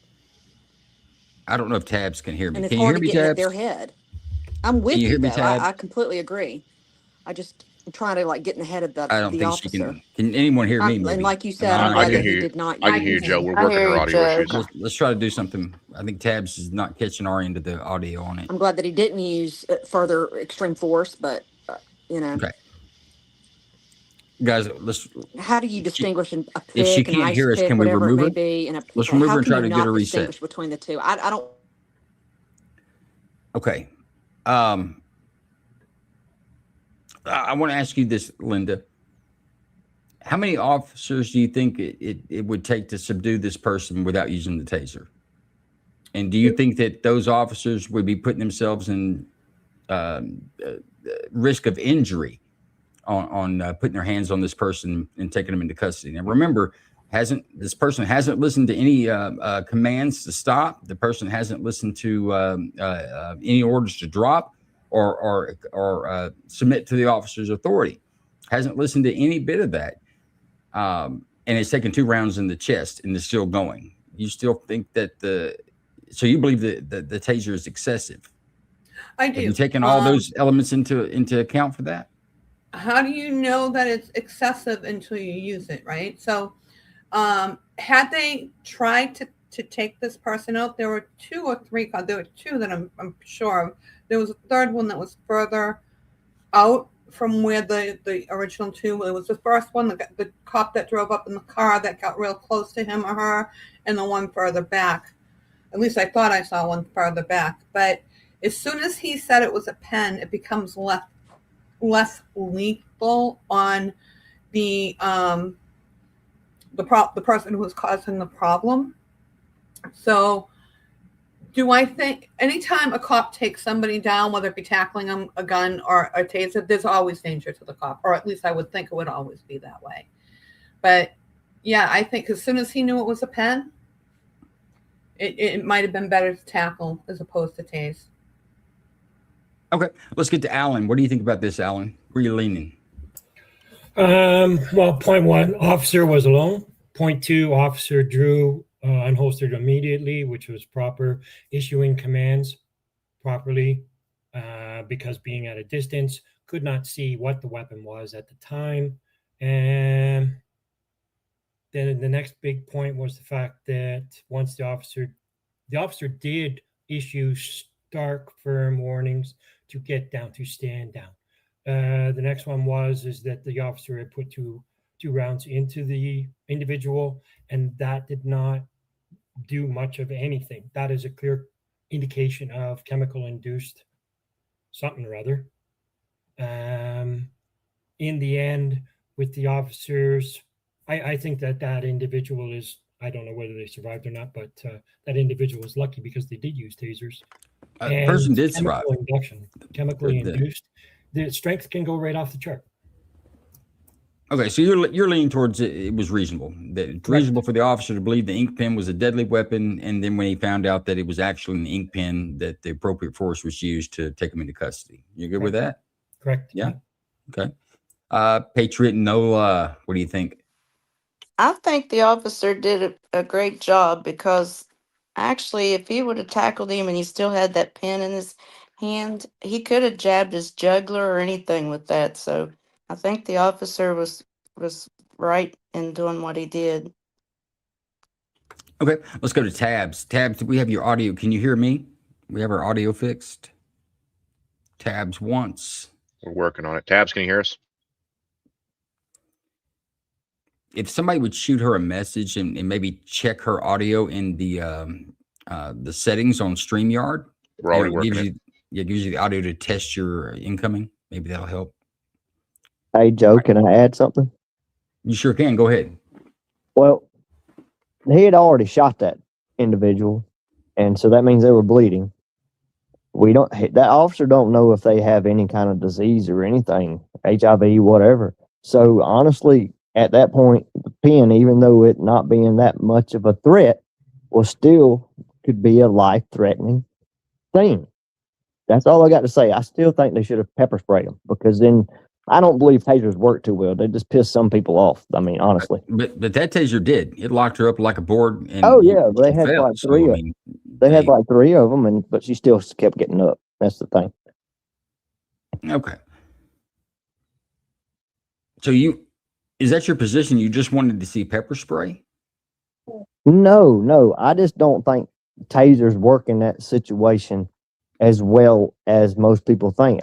I don't know if Tabs can hear me. And it's Can you hard hear to me, get into Tabs? their head. I'm with Can you you, hear me, though. Tab? I completely agree. I'm trying to get in the head of the I don't think officer. she can. Can anyone hear me? Maybe? And like you said, I I'm glad can that hear he you. did not. I can hear you, Joe. We're working her audio issues. Let's try to do something. I think Tabs is not catching our end of the audio on it. I'm glad that he didn't use further extreme force, but Okay. Guys, how do you distinguish a pick, if she an can't ice hear us, pick, can we whatever remove it her? may be, and a pick? Let's remove How her and can try you to get not her reset. distinguish between the two? I don't. Okay. I want to ask you this, Linda. How many officers do you think it would take to subdue this person without using the taser? And do you think that those officers would be putting themselves in risk of injury on putting their hands on this person and taking them into custody? Now, remember, this person hasn't listened to any commands to stop. The person hasn't listened to any orders to drop or submit to the officer's authority. Hasn't listened to any bit of that. And it's taken 2 rounds in the chest and it's still going. You still think that so you believe that the taser is excessive? I do. Have you taken all those elements into account for that? How do you know that it's excessive until you use it, right? So had they tried to take this person out, there were 2 or 3, there were 2 that I'm sure of. There was a third one that was further out from where the original 2, it was the first one, the cop that drove up in the car that got real close to him or her, and the one further back. At least I thought I saw one further back. But as soon as he said it was a pen, it becomes less lethal on the person who was causing the problem. So Do I think anytime a cop takes somebody down, whether it be tackling them, a gun, or a taser, there's always danger to the cop, or at least I would think it would always be that way. But yeah, I think as soon as he knew it was a pen, it might have been better to tackle as opposed to tase. Okay, let's get to Alan. What do you think about this, Alan? Where are you leaning? Well, point one, officer was alone. Point two, officer drew unholstered immediately, which was proper, issuing commands properly because being at a distance, could not see what the weapon was at the time. And then the next big point was the fact that once the officer did issue stark, firm warnings to get down, to stand down. The next one is that the officer had put two rounds into the individual, and that did not do much of anything. That is a clear indication of chemical induced something or other. In the end, with the officers, I think that individual is, I don't know whether they survived or not, but that individual was lucky because they did use tasers. The person did survive. Chemically induced. The strength can go right off the chart. Okay, so you're leaning towards it was reasonable. That it's reasonable for the officer to believe the ink pen was a deadly weapon, and then when he found out that it was actually an ink pen, that the appropriate force was used to take him into custody. You good with that? Correct. Yeah. Okay. Patriot Nola, what do you think? I think the officer did a great job because actually, if he would have tackled him and he still had that pen in his hand, he could have jabbed his jugular or anything with that. So I think the officer was right in doing what he did. Okay, let's go to Tabs. Tabs, we have your audio. Can you hear me? We have our audio fixed. Tabs once. We're working on it. Tabs, can you hear us? If somebody would shoot her a message and maybe check her audio in the settings on StreamYard, we're already working it. It gives you the audio to test your incoming. Maybe that'll help. Hey, Joe, can I add something? You sure can. Go ahead. Well, he had already shot that individual, and so that means they were bleeding. That officer don't know if they have any kind of disease or anything, HIV, whatever. So honestly, at that point, the pen, even though it not being that much of a threat, could be a life-threatening thing. That's all I got to say. I still think they should have pepper sprayed them, because then I don't believe tasers work too well. They just piss some people off. I mean, honestly. But that taser did. It locked her up like a board. And they had like three. They had like three of them, but she still kept getting up. That's the thing. Okay. So is that your position? You just wanted to see pepper spray? No. I just don't think tasers work in that situation as well as most people think.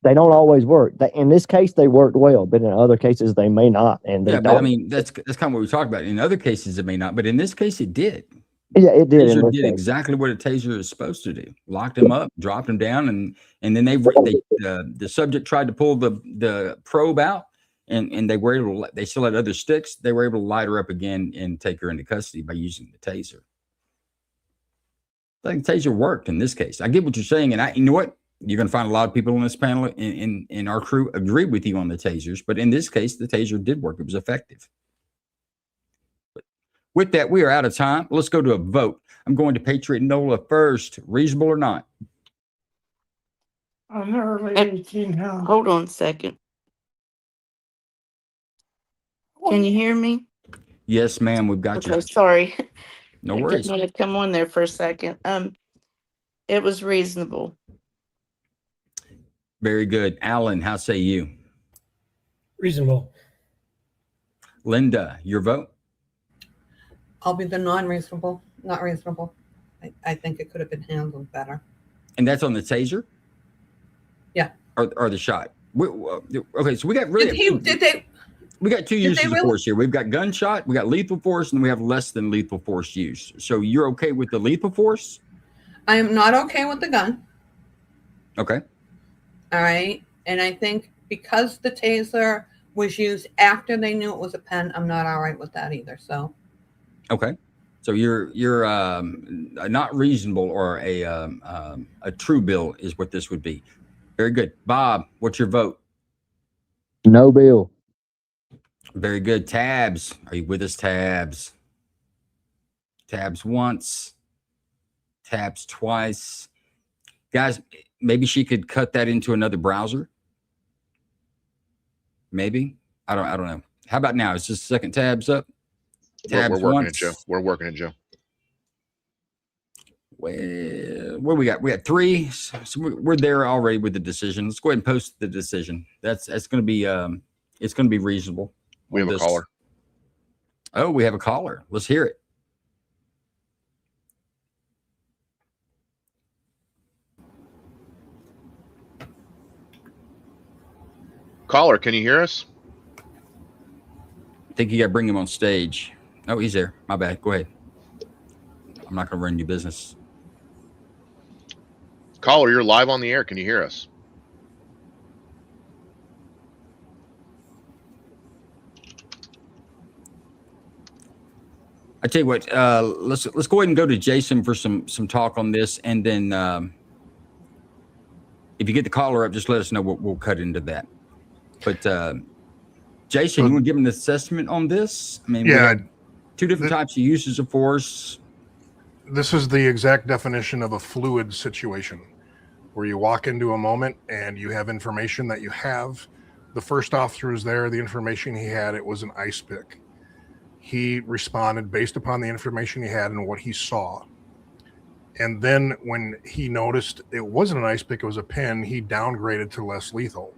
They don't always work. In this case, they worked well, but in other cases, they may not. And but I mean, that's kind of what we talked about. In other cases, it may not, but in this case, it did. Yeah, it did. Taser did exactly what a taser is supposed to do. Locked him up, dropped him down, and then the subject tried to pull the probe out, and they were able to. They still had other sticks. They were able to light her up again and take her into custody by using the taser. I think the taser worked in this case. I get what you're saying, and you know what? You're going to find a lot of people in this panel in our crew agree with you on the tasers, but in this case, the taser did work. It was effective. But with that, we are out of time. Let's go to a vote. I'm going to Patriot Nola first. Reasonable or not? I'm early 18 now. Hold on a second. Can you hear me? Yes, ma'am. We've got you. Okay, sorry. No worries. I didn't come on there for a second. It was reasonable. Very good. Alan, how say you? Reasonable. Linda, your vote? I'll be the not reasonable. I think it could have been handled better. And that's on the taser? Yeah. Or the shot? Okay, so we got really... We got two uses of force here. We've got gunshot, we got lethal force, and we have less than lethal force use. So you're okay with the lethal force? I am not okay with the gun. Okay. All right. And I think because the taser was used after they knew it was a pen, I'm not all right with that either. So. Okay. So you're not reasonable or a true bill is what this would be. Very good. Bob, what's your vote? No bill. Very good. Tabs, are you with us, Tabs? Tabs once, Tabs twice. Guys, maybe she could cut that into another browser. Maybe. I don't know. How about now? Is just second tabs up? Tabs We're working once. it, Joe. We're working it, Joe. Well, what do we got? We got 3. So we're there already with the decision. Let's go ahead and post the decision. That's going to be it's going to be reasonable. We have a caller. Oh, we have a caller. Let's hear it. Caller, can you hear us? I think you got to bring him on stage. Oh, he's there. My bad. Go ahead. I'm not going to run your business. Caller, you're live on the air. Can you hear us? I tell you what, let's go ahead and go to Jason for some talk on this, and then if you get the caller up, just let us know. We'll cut into that. But Jason, you want to give him the assessment on this? I mean, yeah, 2 different types of uses of force. This is the exact definition of a fluid situation, where you walk into a moment and you have information that you have. The first officer was there. The information he had, it was an ice pick. He responded based upon the information he had and what he saw. And then when he noticed it wasn't an ice pick, it was a pin, he downgraded to less lethal.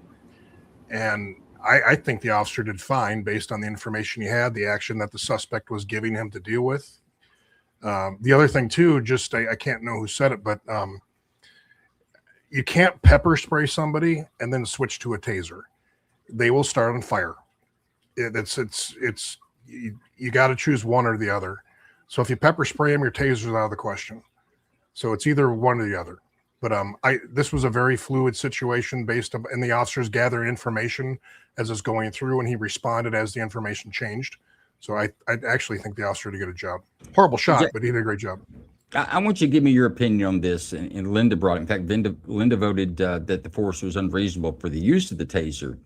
And I think the officer did fine based on the information he had, the action that the suspect was giving him to deal with. The other thing too, just I can't know who said it, but you can't pepper spray somebody and then switch to a taser. They will start on fire. You got to choose one or the other. So if you pepper spray them, your taser's out of the question. So it's either one or the other. But this was a very fluid situation based on, and the officers gathered information as it's going through, and he responded as the information changed. So I actually think the officer did a good job. Horrible shot, but he did a great job. I want you to give me your opinion on this. And Linda brought it. In fact, Linda voted that the force was unreasonable for the use of the taser.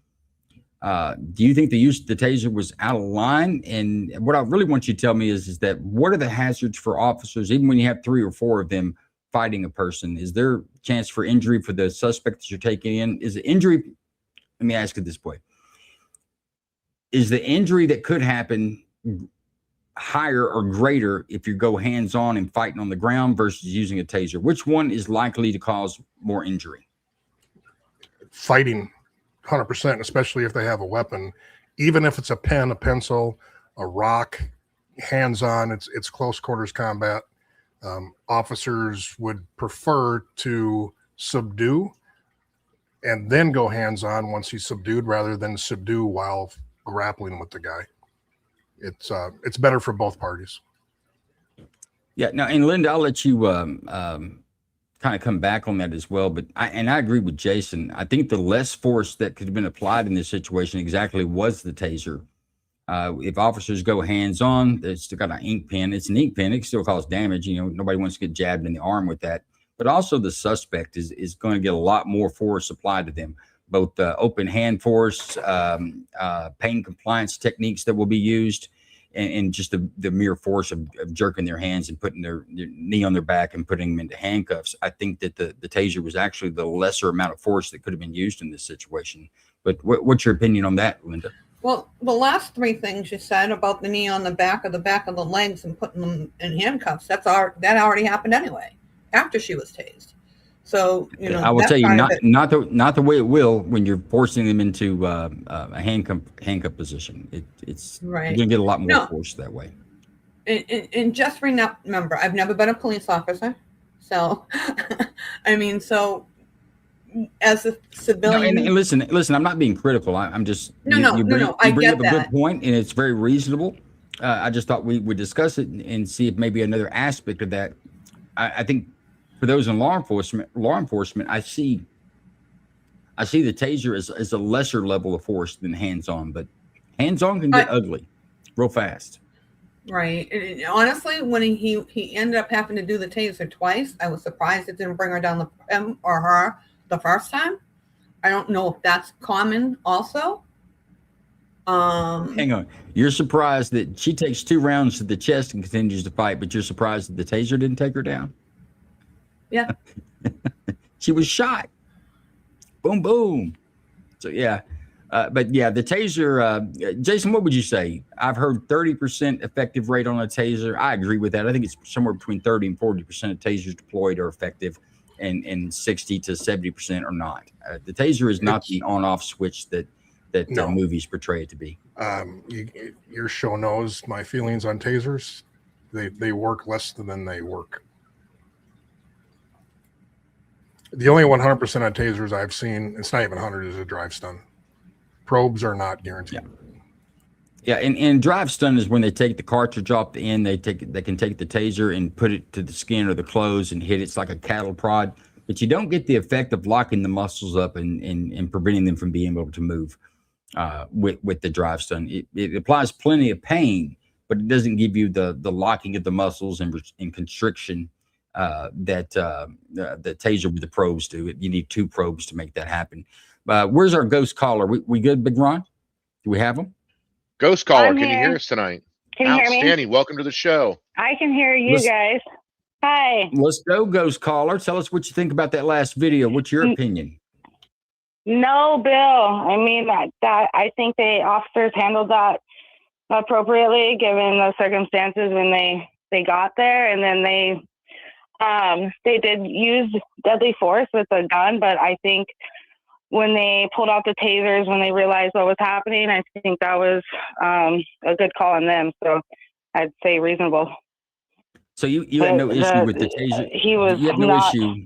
Do you think the use of the taser was out of line? And what I really want you to tell me is that what are the hazards for officers, even when you have 3 or 4 of them fighting a person? Is there a chance for injury for the suspect that you're taking in? Is the injury, let me ask it this way. Is the injury that could happen higher or greater if you go hands-on and fighting on the ground versus using a taser? Which one is likely to cause more injury? Fighting, 100%, especially if they have a weapon. Even if it's a pen, a pencil, a rock, hands-on, it's close quarters combat. Officers would prefer to subdue and then go hands-on once he's subdued, rather than subdue while grappling with the guy. It's better for both parties. Yeah. Now, and Linda, I'll let you kind of come back on that as well. But I agree with Jason. I think the less force that could have been applied in this situation exactly was the taser. If officers go hands-on, it's still got an ink pen. It's an ink pen. It still cause damage. You know, nobody wants to get jabbed in the arm with that. But also the suspect is going to get a lot more force applied to them, both open hand force, pain compliance techniques that will be used, and just the mere force of jerking their hands and putting their knee on their back and putting them into handcuffs. I think that the taser was actually the lesser amount of force that could have been used in this situation. But what's your opinion on that, Linda? Well, the last 3 things you said about the knee on the back of the legs and putting them in handcuffs, that already happened anyway, after she was tased. So, you know, I will tell you, not the way it will when you're forcing them into a handcuff position. It's right. You're gonna get a lot more force that way. And just remember, I've never been a police officer, so I mean, so as a civilian, no, and listen, I'm not being critical. I'm just no. I bring get up a good point, and it's very reasonable. I just thought we would discuss it and see if maybe another aspect of that. I think. For those in law enforcement, I see the taser as a lesser level of force than hands-on, but hands-on can get ugly real fast. Right. And honestly, when he ended up having to do the taser twice, I was surprised it didn't bring her down him or her the first time. I don't know if that's common also. Hang on. You're surprised that she takes 2 rounds to the chest and continues to fight, but you're surprised that the taser didn't take her down? Yeah. She was shot. Boom, boom. So, yeah. But, yeah, the taser, Jason, what would you say? I've heard 30% effective rate on a taser. I agree with that. I think it's somewhere between 30 and 40% of tasers deployed are effective, and 60 to 70% are not. The taser is not the on-off switch that No. movies portray it to be. Your show knows my feelings on tasers. They work less than they work. The only 100% on tasers I've seen, it's not even 100, is a drive stun. Probes are not guaranteed. Yeah, and drive stun is when they take the cartridge off the end. They can take the taser and put it to the skin or the clothes and hit it. It's like a cattle prod, but you don't get the effect of locking the muscles up and preventing them from being able to move with the drive stun. It applies plenty of pain, but it doesn't give you the locking of the muscles and constriction that the taser with the probes do. You need 2 probes to make that happen. Where's our ghost caller? We good, Big Ron? Do we have him? Ghost caller, I'm can you here. hear us tonight? Can you hear me? Outstanding. Welcome to the show. I can hear you guys. Hi. Let's go, ghost caller. Tell us what you think about that last video. What's your opinion? No, Bill. I mean, that I think the officers handled that appropriately given the circumstances when they got there, and then they did use deadly force with a gun, but I think when they pulled out the tasers, when they realized what was happening, I think that was a good call on them. So I'd say reasonable. So you had no issue with the taser? He was You have no not. issue.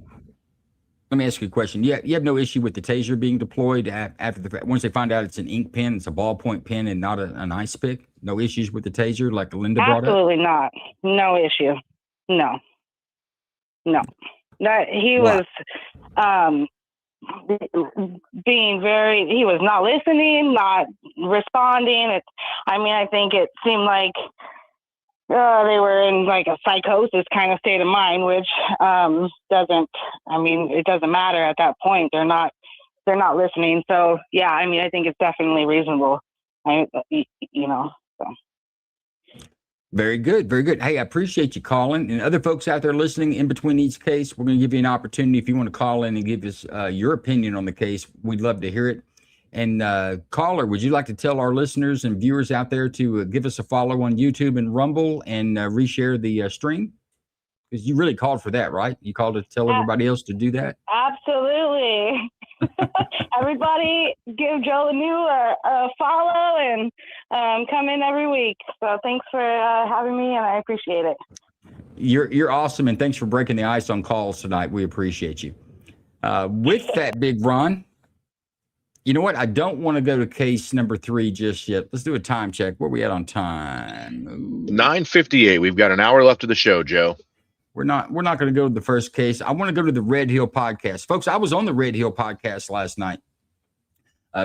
Let me ask you a question. You have no issue with the taser being deployed after the fact? Once they find out it's an ink pen, it's a ballpoint pen and not an ice pick? No issues with the taser like Linda brought up? Absolutely not. No issue. No. That he was being he was not listening, not responding. I think it seemed like they were in like a psychosis kind of state of mind, which it doesn't matter at that point. They're not listening. So yeah, I think it's definitely reasonable. So. Very good. Very good. Hey, I appreciate you calling. And other folks out there listening, in between each case, we're going to give you an opportunity if you want to call in and give us your opinion on the case. We'd love to hear it. And caller, would you like to tell our listeners and viewers out there to give us a follow on YouTube and Rumble and reshare the stream? Because you really called for that, right? You called to tell everybody else to do that? Absolutely. Everybody give Joe the New a follow and come in every week. So thanks for having me, and I appreciate it. You're awesome, and thanks for breaking the ice on calls tonight. We appreciate you. With that, Big Ron, you know what? I don't want to go to case number 3 just yet. Let's do a time check. Where are we at on time? 9:58. We've got an hour left of the show, Joe. We're not going to go to the first case. I want to go to the Red Hill podcast. Folks, I was on the Red Hill podcast last night.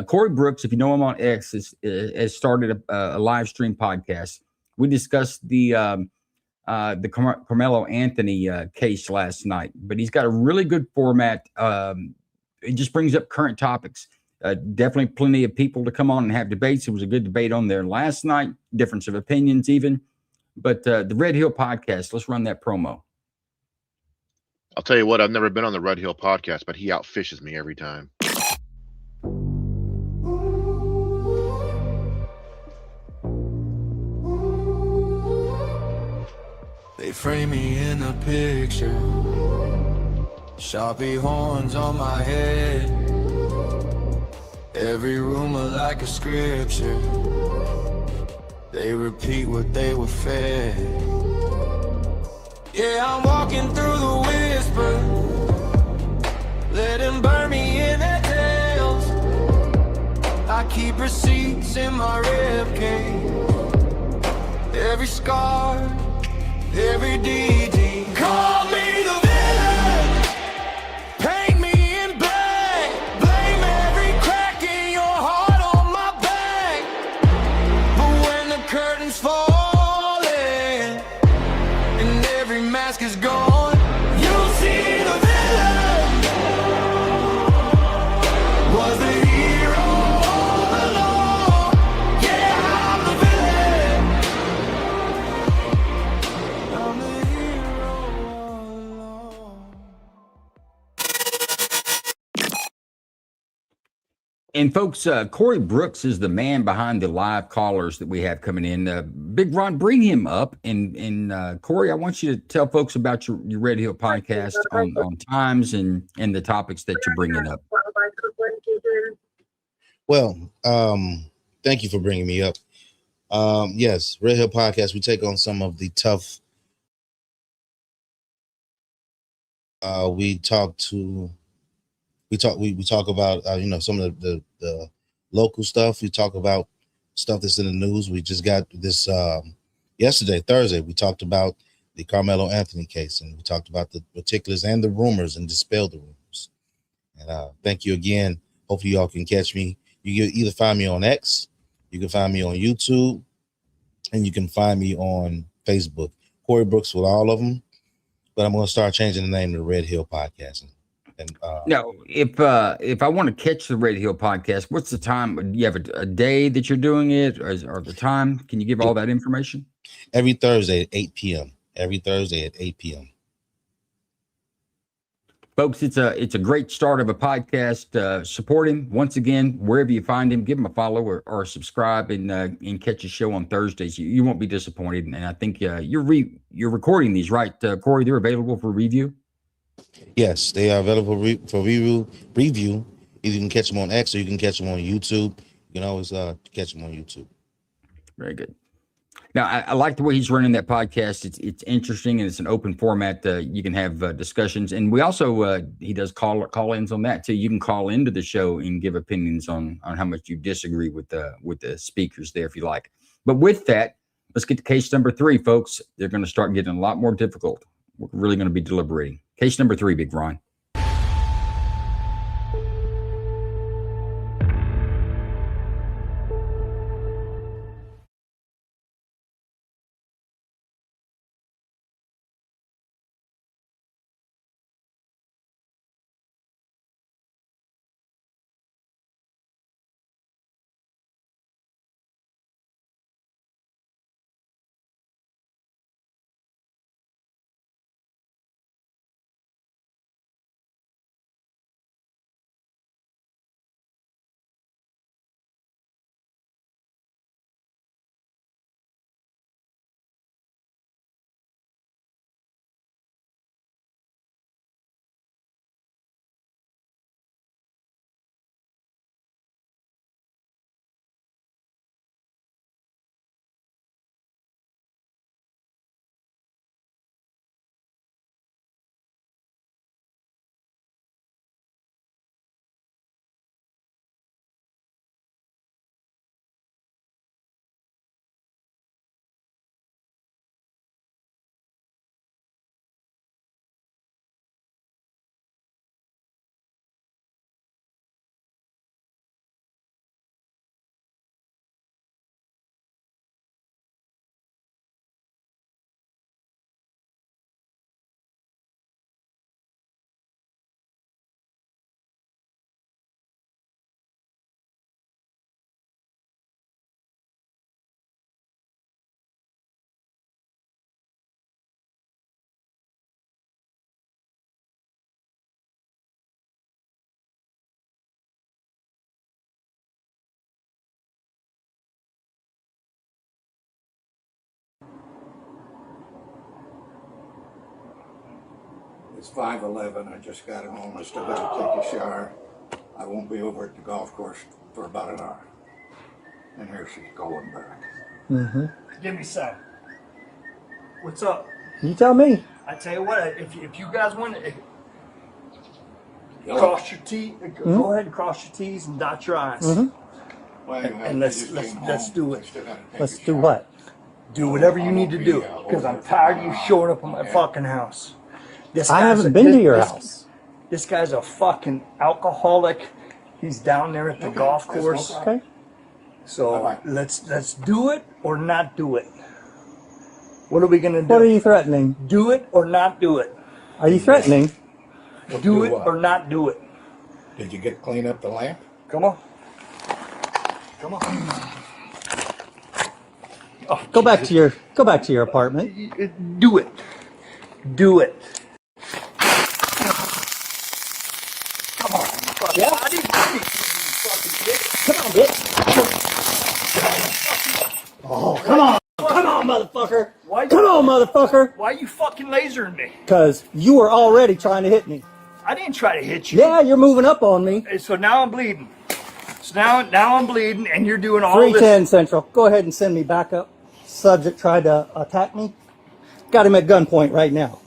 Corey Brooks, if you know him on X, has started a live stream podcast. We discussed the Carmelo Anthony case last night, but he's got a really good format. It just brings up current topics. Definitely plenty of people to come on and have debates. It was a good debate on there last night, difference of opinions even. But the Red Hill podcast, let's run that promo. I'll tell you what, I've never been on the Red Hill podcast, but he outfishes me every time. They frame me in a picture, Sharpie horns on my head, every rumor like a scripture, they repeat what they were fed. Yeah, I'm walking through the whisper, let them burn me in their tails. I keep receipts in my ribcage, every scar, every DD. Call me the villain, paint me in black, blame every crack in your heart on my back. But when the curtains falling, And folks, Corey Brooks is the man behind the live callers that we have coming in. Big Ron, bring him up. And Corey, I want you to tell folks about your Red Hill podcast on times and the topics that you're bringing up. Well, thank you for bringing me up. Yes, Red Hill podcast, we take on some of the tough. We talk about some of the local stuff. We talk about stuff that's in the news. We just got this yesterday, Thursday. We talked about the Carmelo Anthony case, and we talked about the particulars and the rumors and dispelled the rumors. And thank you again. Hopefully y'all can catch me. You can either find me on X, you can find me on YouTube, and you can find me on Facebook. Corey Brooks with all of them. But I'm going to start changing the name to the Red Hill Podcast. And now, if I want to catch the Red Hill Podcast, what's the time? Do you have a day that you're doing it, or the time? Can you give all that information? Every Thursday at 8 p.m. Every Thursday at 8 p.m. Folks, it's a great start of a podcast. Support him once again wherever you find him. Give him a follow or subscribe and catch a show on Thursdays. You won't be disappointed. And I think you're recording these, right, Corey? They're available for review. Yes, they are available for review. Either you can catch them on X or you can catch them on YouTube. You can always catch them on YouTube. Very good. Now, I like the way he's running that podcast. It's interesting, and it's an open format. You can have discussions, and we also he does call-ins on that too. You can call into the show and give opinions on how much you disagree with the speakers there, if you like. But with that, let's get to case number 3, folks. They're going to start getting a lot more difficult. We're really going to be deliberating. Case number 3, Big Ron. It's 5:11. I just got home. I still got to take a shower. I won't be over at the golf course for about an hour. And here she's going back. Mm-hmm. Give me some. What's up? You tell me. I tell you what, if you guys want to cross your T, go ahead and cross your T's and dot your I's. Mm-hmm. And let's do it. Let's do what? Do whatever you need to do, because I'm tired of you showing up at my fucking house. I haven't been to your house. This guy's a fucking alcoholic. He's down there at the golf course. Okay. So let's do it or not do it. What are we gonna do? What are you threatening? Do it or not do it. Are you threatening? Do it or not do it. Did you clean up the lamp? Come on. Come on. Oh, go back to your apartment. Do it. Do it. Come on. Yeah. I didn't do anything, you fucking bitch. Come on, bitch. Oh, come on. Come on, motherfucker. Come on, motherfucker. Why are you fucking lasering me? Because you were already trying to hit me. I didn't try to hit you. Yeah, you're moving up on me. So now I'm bleeding. So now I'm bleeding, and you're doing all 310 this. Central. Go ahead and send me back up. Subject tried to attack me. Got him at gunpoint right now.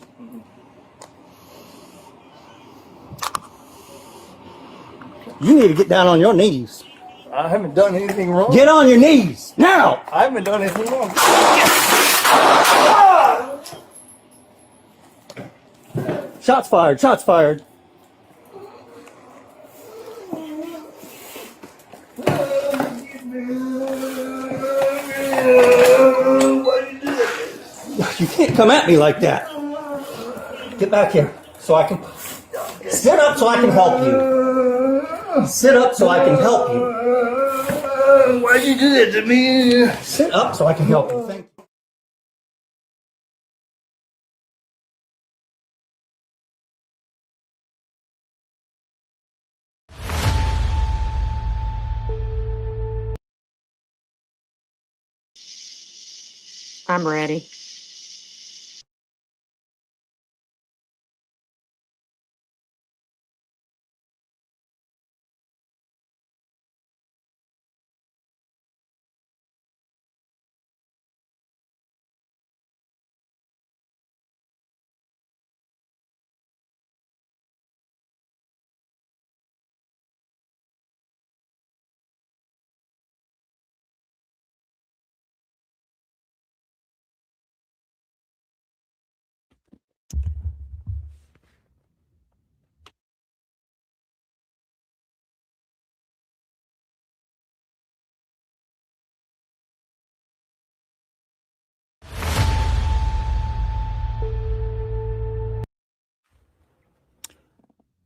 You need to get down on your knees. I haven't done anything wrong. Get on your knees now. I haven't done anything wrong. Shots fired. Shots fired. You can't come at me like that. Get back here so I can sit up so I can help you. Sit up so I can help you. Why'd you do that to me? Sit up so I can help you. Thank you. I'm ready.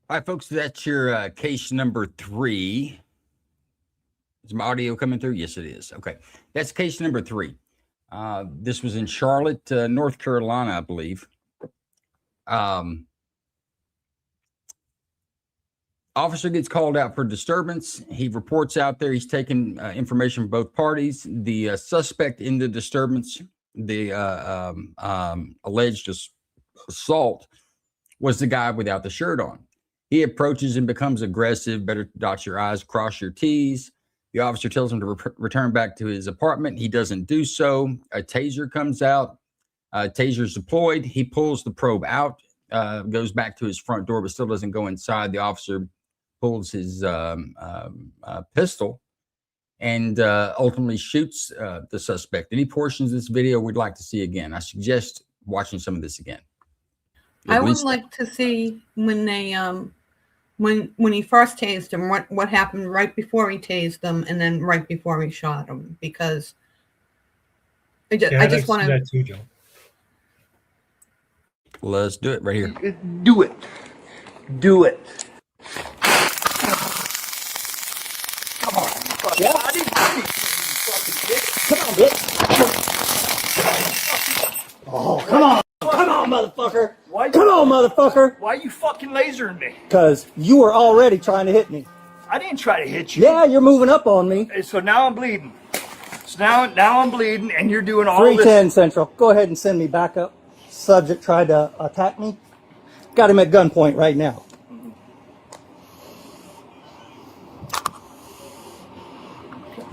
All right, folks, that's your case number 3. Is my audio coming through? Yes, it is. Okay, that's case number 3. This was in Charlotte, North Carolina, I believe. Officer gets called out for disturbance. He reports out there. He's taking information from both parties. The suspect in the disturbance, the alleged assault, was the guy without the shirt on. He approaches and becomes aggressive. Better dot your I's, cross your T's. The officer tells him to return back to his apartment. He doesn't do so. A taser comes out. Taser's deployed. He pulls the probe out, goes back to his front door, but still doesn't go inside. The officer pulls his pistol and ultimately shoots the suspect. Any portions of this video we'd like to see again? I suggest watching some of this again. I would like to see when they when he first tased him, what happened right before he tased them and then right before he shot him, because I just want to. Let's do it right here. Do it. Do it. Come on. Yeah. Come on, bitch. Oh, come on. Come on, motherfucker. Come on, motherfucker. Why are you fucking lasering me? Because you were already trying to hit me. I didn't try to hit you. Yeah, you're moving up on me. So now I'm bleeding. So now I'm bleeding, and you're doing all 310 this. Central. Go ahead and send me back up. Subject tried to attack me. Got him at gunpoint right now.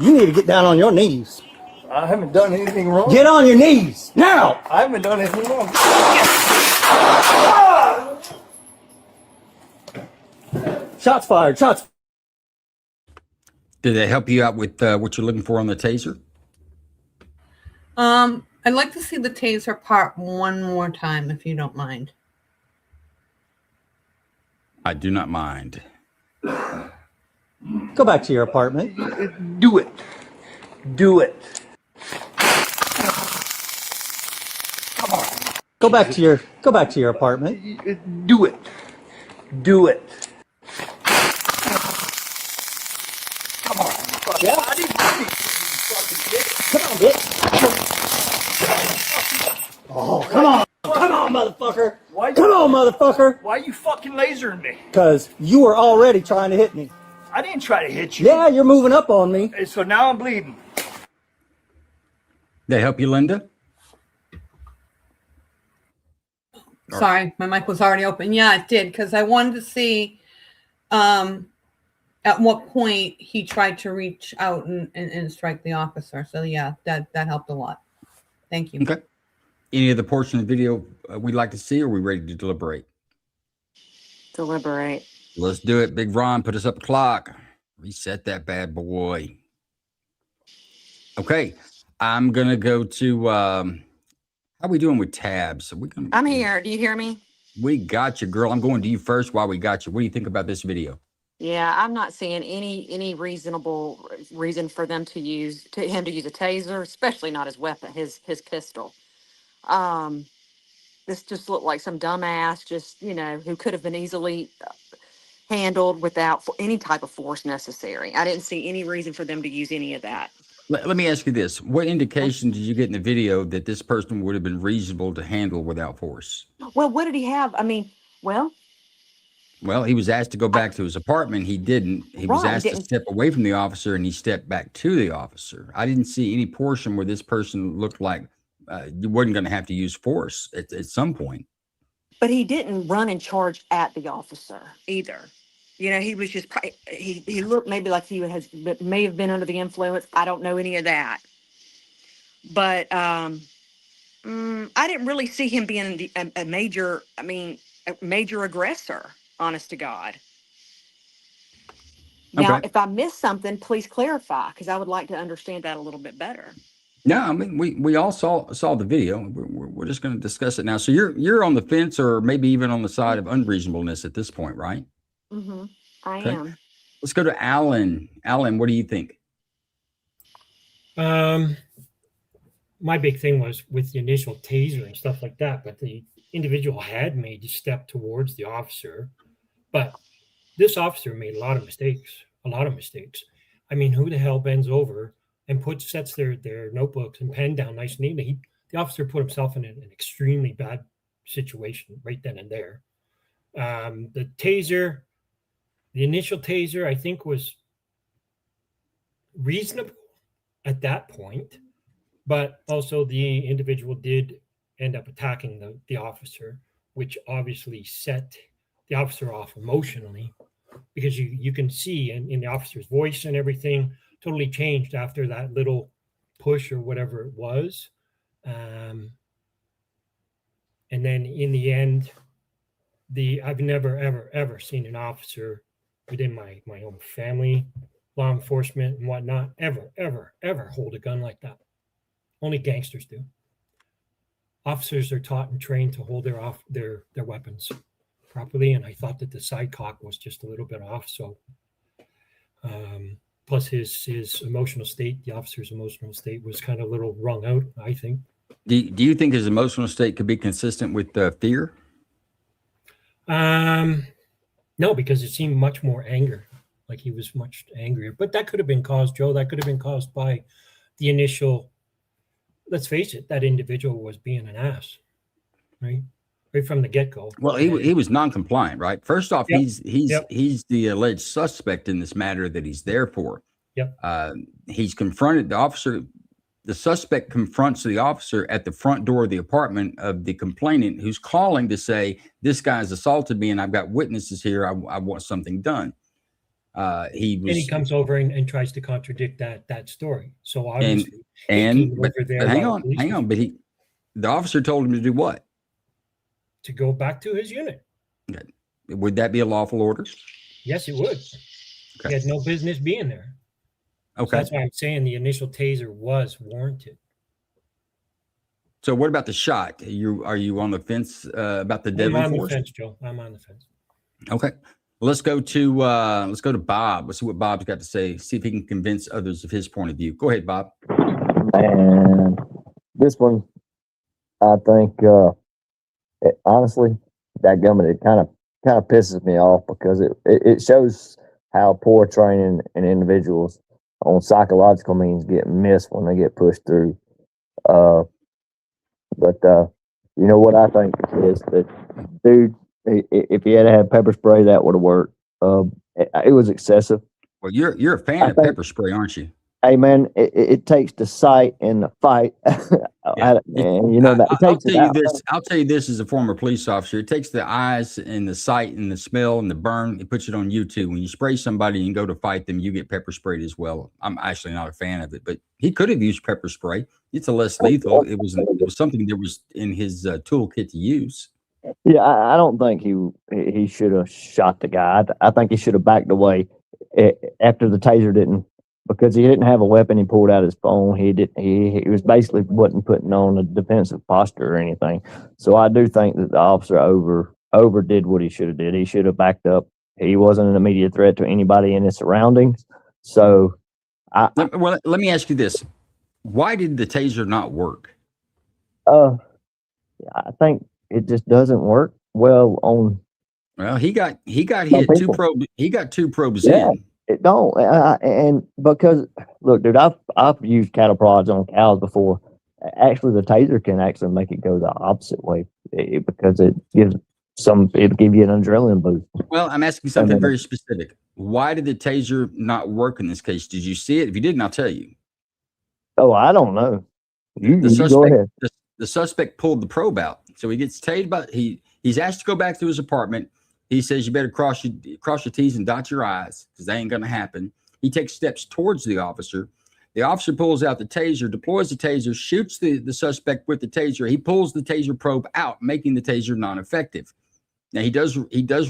You need to get down on your knees. I haven't done anything wrong. Get on your knees now. I haven't done anything wrong. Shots fired. Shots. Did they help you out with what you're looking for on the taser? I'd like to see the taser part one more time, if you don't mind. I do not mind. Go back to your apartment. Do it. Do it. Come on. Go back to your apartment. Do it. Do it. Come on. Yeah. Come on, bitch. Oh, come on. Come on, motherfucker. Come on, motherfucker. Why are you fucking lasering me? Because you were already trying to hit me. I didn't try to hit you. Yeah, you're moving up on me. And so now I'm bleeding. They help you, Linda? Sorry, my mic was already open. Yeah, it did, because I wanted to see at what point he tried to reach out and strike the officer. So yeah, that helped a lot. Thank you. Okay. Any other portion of the video we'd like to see, or are we ready to deliberate? Deliberate. Let's do it. Big Ron, put us up a clock. Reset that bad boy. Okay. I'm going to go to, how are we doing with tabs? I'm here. Do you hear me? We got you, girl. I'm going to you first while we got you. What do you think about this video? Yeah, I'm not seeing any reasonable reason for them to use him to use a taser, especially not his weapon, his pistol. This just looked like some dumbass, just, who could have been easily handled without any type of force necessary. I didn't see any reason for them to use any of that. Let me ask you this. What indication did you get in the video that this person would have been reasonable to handle without force? Well, what did he have? I mean, well, he was asked to go back to his apartment. He didn't. He was asked to step away from the officer, and he stepped back to the officer. I didn't see any portion where this person looked like you wasn't going to have to use force at some point. But he didn't run and charge at the officer either. He was just, he looked maybe like he may have been under the influence. I don't know any of that. But I didn't really see him being a major aggressor, honest to God. Now, if I missed something, please clarify, because I would like to understand that a little bit better. No, I mean, we all saw the video. We're just going to discuss it now. So you're on the fence, or maybe even on the side of unreasonableness at this point, right? Mm-hmm. I am. Let's go to Alan. Alan, what do you think? My big thing was with the initial taser and stuff like that, but the individual had made a step towards the officer, but this officer made a lot of mistakes. I mean, who the hell bends over and sets their notebooks and pen down nice and neatly? The officer put himself in an extremely bad situation right then and there. The initial taser, I think, was reasonable at that point, but also the individual did end up attacking the officer, which obviously set the officer off emotionally, because you can see in the officer's voice and everything totally changed after that little push or whatever it was. And then in the end, I've never, ever seen an officer within my own family, law enforcement and whatnot, ever hold a gun like that. Only gangsters do. Officers are taught and trained to hold their weapons properly, and I thought that the side cock was just a little bit off. So, plus his emotional state, the officer's emotional state was kind of a little wrung out, I think. Do you think his emotional state could be consistent with fear? No, because it seemed much more anger, like he was much angrier. But that could have been caused, Joe. That could have been caused by the initial. Let's face it, that individual was being an ass, right from the get-go. Well, he was non-compliant, right? First off, he's the alleged suspect in this matter that he's there for. Yep. He's confronted the officer. The suspect confronts the officer at the front door of the apartment of the complainant, who's calling to say, "This guy's assaulted me, and I've got witnesses here. I want something done." He comes over and tries to contradict that story. So obviously, but hang on. But the officer told him to do what? To go back to his unit. Okay. Would that be a lawful order? Yes, it would. Okay. He had no business being there. Okay. So that's why I'm saying the initial taser was warranted. So what about the shot? Are you on the fence about the deadly force? I'm on the fence, Joe. I'm on the fence. Okay. Well, let's go to Bob. Let's see what Bob's got to say. See if he can convince others of his point of view. Go ahead, Bob. And this one, I think, honestly, that government, it kind of pisses me off, because it shows how poor training and individuals on psychological means get missed when they get pushed through. But you know what I think is that, dude, if he had had pepper spray, that would have worked. It was excessive. Well, you're a fan of pepper spray, aren't you? Hey man, it takes the sight and the fight, and you know that it I'll takes it tell you out. this. I'll tell you this as a former police officer. It takes the eyes and the sight and the smell and the burn. It puts it on you too. When you spray somebody and go to fight them, you get pepper sprayed as well. I'm actually not a fan of it, but he could have used pepper spray. It's a less lethal. It was something that was in his toolkit to use. Yeah, I don't think he should have shot the guy. I think he should have backed away after the taser didn't, because he didn't have a weapon. He pulled out his phone. He was basically wasn't putting on a defensive posture or anything. So I do think that the officer overdid what he should have did. He should have backed up. He wasn't an immediate threat to anybody in his surroundings. So let me ask you this: why did the taser not work? I think it just doesn't work well on. Well, he got hit two probes. He got 2 probes in. It don't, and because look, dude, I've used cattle prods on cows before. Actually, the taser can actually make it go the opposite way because it'll give you an adrenaline boost. Well, I'm asking something very specific. Why did the taser not work in this case? Did you see it? If you didn't, I'll tell you. Oh, I don't know. You go ahead. The suspect pulled the probe out, so he gets tased. But he's asked to go back to his apartment. He says, you better cross your T's and dot your I's because that ain't going to happen. He takes steps towards the officer. The officer pulls out the taser, deploys the taser, shoots the suspect with the taser. He pulls the taser probe out, making the taser non-effective. Now, he does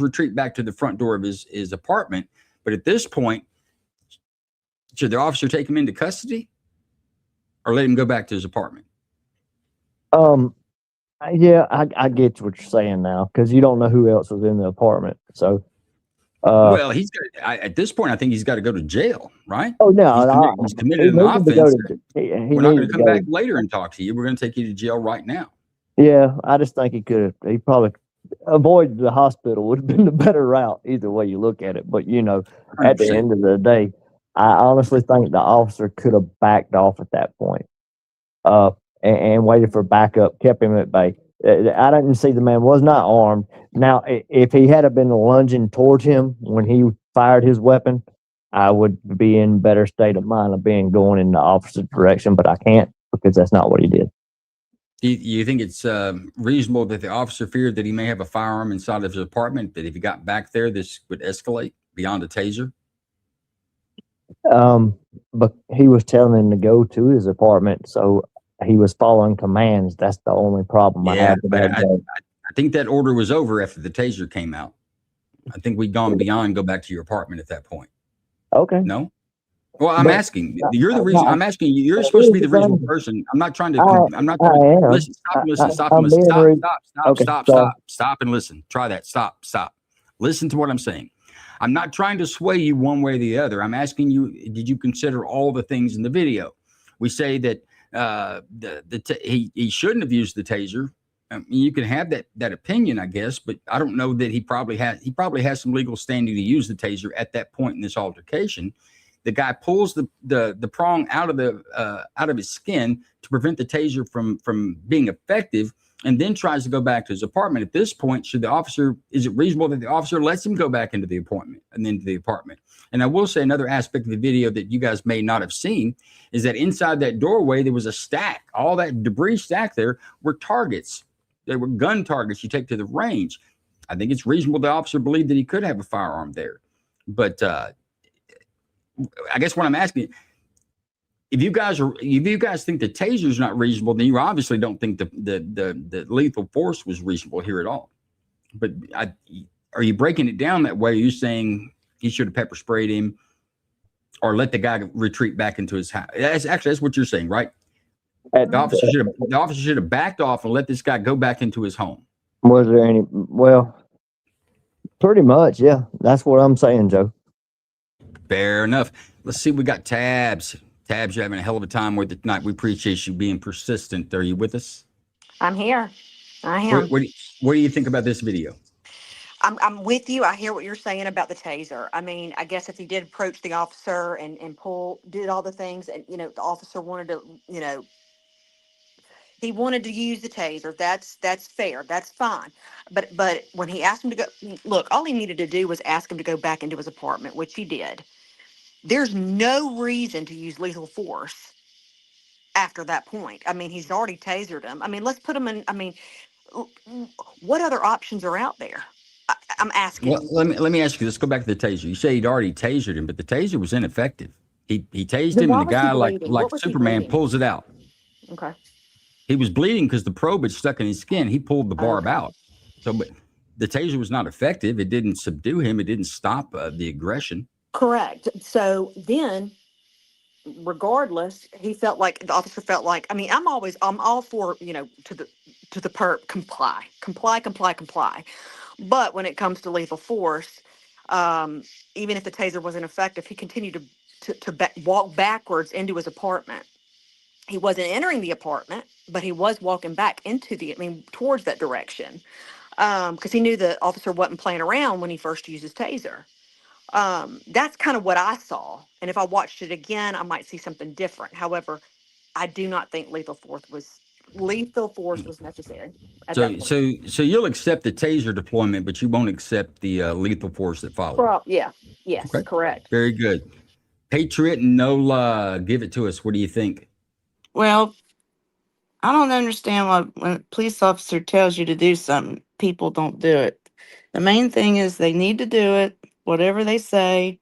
retreat back to the front door of his apartment. But at this point, should the officer take him into custody or let him go back to his apartment? Yeah, I get what you're saying now because you don't know who else was in the apartment. So, well, at this point, I think he's got to go to jail, right? Oh no, he's committed an offense. We're not going to come back later and talk to you. We're going to take you to jail right now. Yeah, I just think he probably avoided the hospital would have been the better route either way you look at it. But you know, 100%. At the end of the day, I honestly think the officer could have backed off at that point. And waited for backup, kept him at bay. I didn't see the man was not armed. Now, if he had been lunging towards him when he fired his weapon, I would be in better state of mind of going in the opposite direction, but I can't because that's not what he did. You think it's reasonable that the officer feared that he may have a firearm inside of his apartment, that if he got back there, this would escalate beyond a taser? But he was telling him to go to his apartment, so he was following commands. That's the only problem I have. But I think that order was over after the taser came out. I think we'd gone beyond go back to your apartment at that point. Okay. No? Well, I'm asking. You're the reason. I'm asking you. You're supposed to be the reasonable person. I'm not trying to. I'm not trying to listen. Stop and listen. Stop and listen. Try that. Stop. Listen to what I'm saying. I'm not trying to sway you one way or the other. I'm asking you, did you consider all the things in the video? We say that he shouldn't have used the taser. I mean, you can have that opinion, I guess, but I don't know that he probably has some legal standing to use the taser at that point in this altercation. The guy pulls the prong out of his skin to prevent the taser from being effective, and then tries to go back to his apartment. At this point, is it reasonable that the officer lets him go back into the apartment? And I will say another aspect of the video that you guys may not have seen is that inside that doorway, there was a stack. All that debris stack there were targets. They were gun targets you take to the range. I think it's reasonable the officer believed that he could have a firearm there. But I guess what I'm asking, if you guys think the taser is not reasonable, then you obviously don't think the lethal force was reasonable here at all. But are you breaking it down that way? Are you saying he should have pepper sprayed him or let the guy retreat back into his house? That's what you're saying, right? The officer should have backed off and let this guy go back into his home. Was there any? Well, pretty much, yeah. That's what I'm saying, Joe. Fair enough. Let's see. We got Tabs. Tabs, you're having a hell of a time with it tonight. We appreciate you being persistent. Are you with us? I'm here. I am. What do you think about this video? I'm with you. I hear what you're saying about the taser. I mean, I guess if he did approach the officer and did all the things, and the officer wanted to, he wanted to use the taser. That's fair. That's fine. But when he asked him to go, look, all he needed to do was ask him to go back into his apartment, which he did. there's no reason to use lethal force after that point. I mean, he's already tasered him. I mean, let's put him in. I mean, what other options are out there? I'm asking. Well, let me ask you. Let's go back to the taser. You say he'd already tasered him, but the taser was ineffective. He tased Then him, why and the was he guy, like bleeding? What was he Superman, bleeding? pulls it out. Okay. He was bleeding because the probe had stuck in his skin. He pulled the barb Okay. out. So, but the taser was not effective. It didn't subdue him. It didn't stop the aggression. Correct. So then, regardless, he felt like the officer felt like. I mean, I'm all for to the perp comply. But when it comes to lethal force, even if the taser wasn't effective, he continued to walk backwards into his apartment. He wasn't entering the apartment, but he was walking back towards that direction, because he knew the officer wasn't playing around when he first used his taser. That's kind of what I saw. And if I watched it again, I might see something different. However, I do not think lethal force was necessary. At that point. So you'll accept the taser deployment, but you won't accept the lethal force that followed. Yeah. Yes. Okay. Correct. Very good. Patriot and Nola, give it to us. What do you think? Well, I don't understand why when a police officer tells you to do something, people don't do it. The main thing is they need to do it, whatever they say.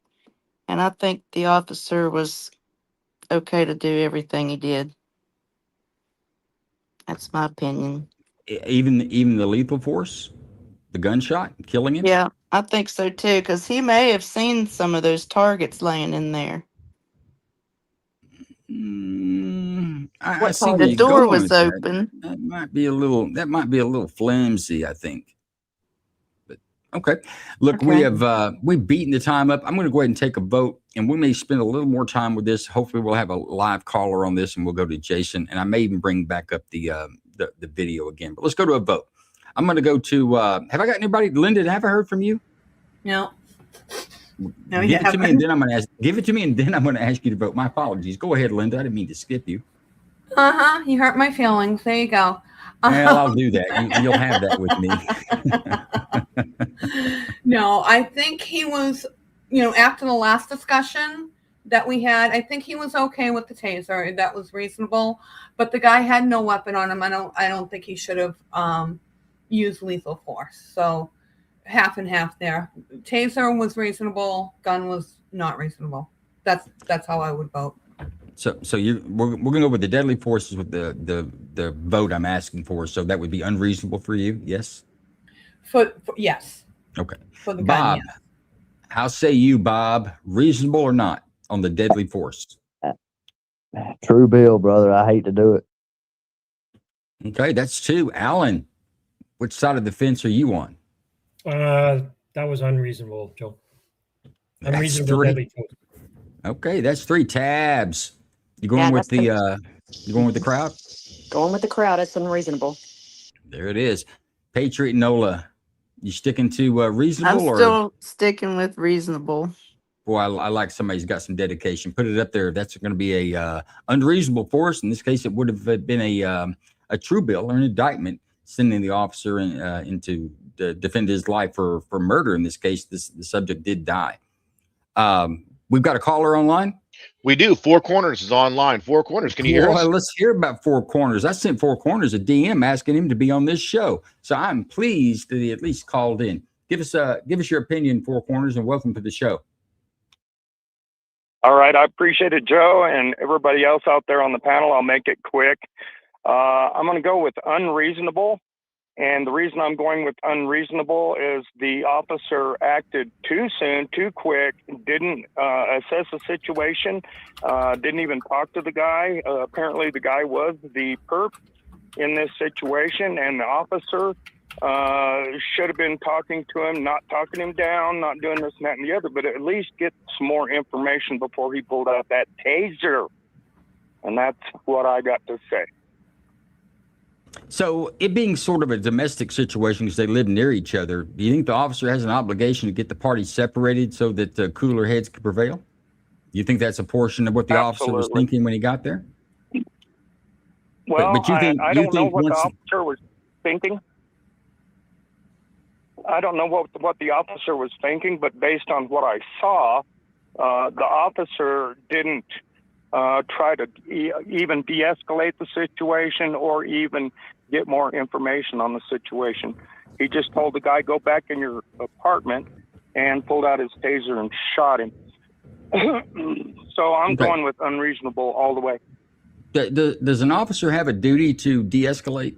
And I think the officer was okay to do everything he did. That's my opinion. Even the lethal force, the gunshot, killing him? Yeah, I think so too, because he may have seen some of those targets laying in there. I see where The you're door going was with that. open. That might be a little flimsy, I think. But okay. Look, we've beaten the time up. I'm going to go ahead and take a vote, and we may spend a little more time with this. Hopefully we'll have a live caller on this, and we'll go to Jason, and I may even bring back up the video again. But let's go to a vote. I'm going to go to have I got anybody? Linda, have I heard from you? No. No, Give it to me, and then I'm going to ask you to vote. My apologies. Go ahead, Linda. I didn't mean to skip you. You hurt my feelings. There you go. Well, I'll do that. You'll have that with me. No, I think he was, after the last discussion that we had, I think he was okay with the taser. That was reasonable. But the guy had no weapon on him. I don't think he should have used lethal force. So half and half there. Taser was reasonable. Gun was not reasonable. That's how I would vote. So we're going to go with the deadly forces with the vote I'm asking for. So that would be unreasonable for you, yes? For yes. Okay. For the Bob, gun, yes. How say you, Bob? Reasonable or not on the deadly force? True bill, brother. I hate to do it. Okay, that's two. Alan, which side of the fence are you on? That was unreasonable, Joe. That's Unreasonable three. deadly force. Okay, that's three. Tabs. You going with the crowd? Going with the crowd. It's unreasonable. There it is. Patriot Nola, you sticking to reasonable? I'm still sticking with reasonable. Boy, I like somebody who's got some dedication. Put it up there. That's going to be a unreasonable force. In this case, it would have been a true bill or an indictment sending the officer into to defend his life for murder. In this case, the subject did die. We've got a caller online. We do. Four Corners is online. Four Corners, can you hear us? Let's hear about Four Corners. I sent Four Corners a DM asking him to be on this show, so I'm pleased that he at least called in. Give us your opinion, Four Corners, and welcome to the show. All right, I appreciate it, Joe, and everybody else out there on the panel. I'll make it quick. I'm going to go with unreasonable. And the reason I'm going with unreasonable is the officer acted too soon, too quick, didn't assess the situation, didn't even talk to the guy. Apparently the guy was the perp in this situation, and the officer should have been talking to him, not talking him down, not doing this and that and the other, but at least get some more information before he pulled out that taser. And that's what I got to say. So it being sort of a domestic situation because they live near each other, do you think the officer has an obligation to get the parties separated so that the cooler heads can prevail? You think that's a portion of what the officer was thinking when he got there? Well, but you think, I don't know what the officer was thinking. I don't know what the officer was thinking, but based on what I saw, the officer didn't try to even de-escalate the situation or even get more information on the situation. He just told the guy, go back in your apartment, and pulled out his taser and shot him. So I'm going with unreasonable all the way. Does an officer have a duty to de-escalate?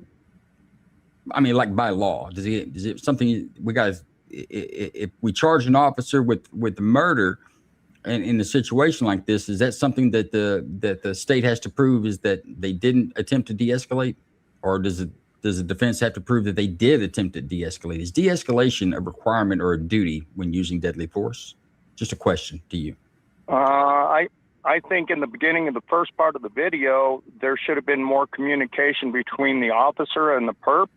I mean, like by law, is it something we guys? If we charge an officer with murder, in a situation like this, is that something that the state has to prove is that they didn't attempt to de-escalate, or does the defense have to prove that they did attempt to de-escalate? Is de-escalation a requirement or a duty when using deadly force? Just a question to you. I think in the beginning of the first part of the video, there should have been more communication between the officer and the perp.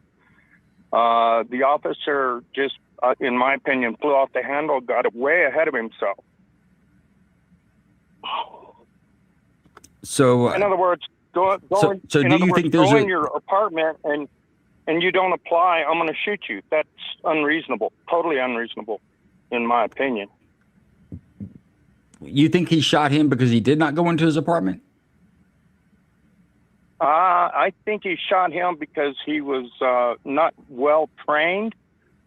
The officer just, in my opinion, flew off the handle, got way ahead of himself. So, in other words, go in your apartment and you don't apply, I'm going to shoot you. That's unreasonable, totally unreasonable, in my opinion. You think he shot him because he did not go into his apartment? I think he shot him because he was not well trained.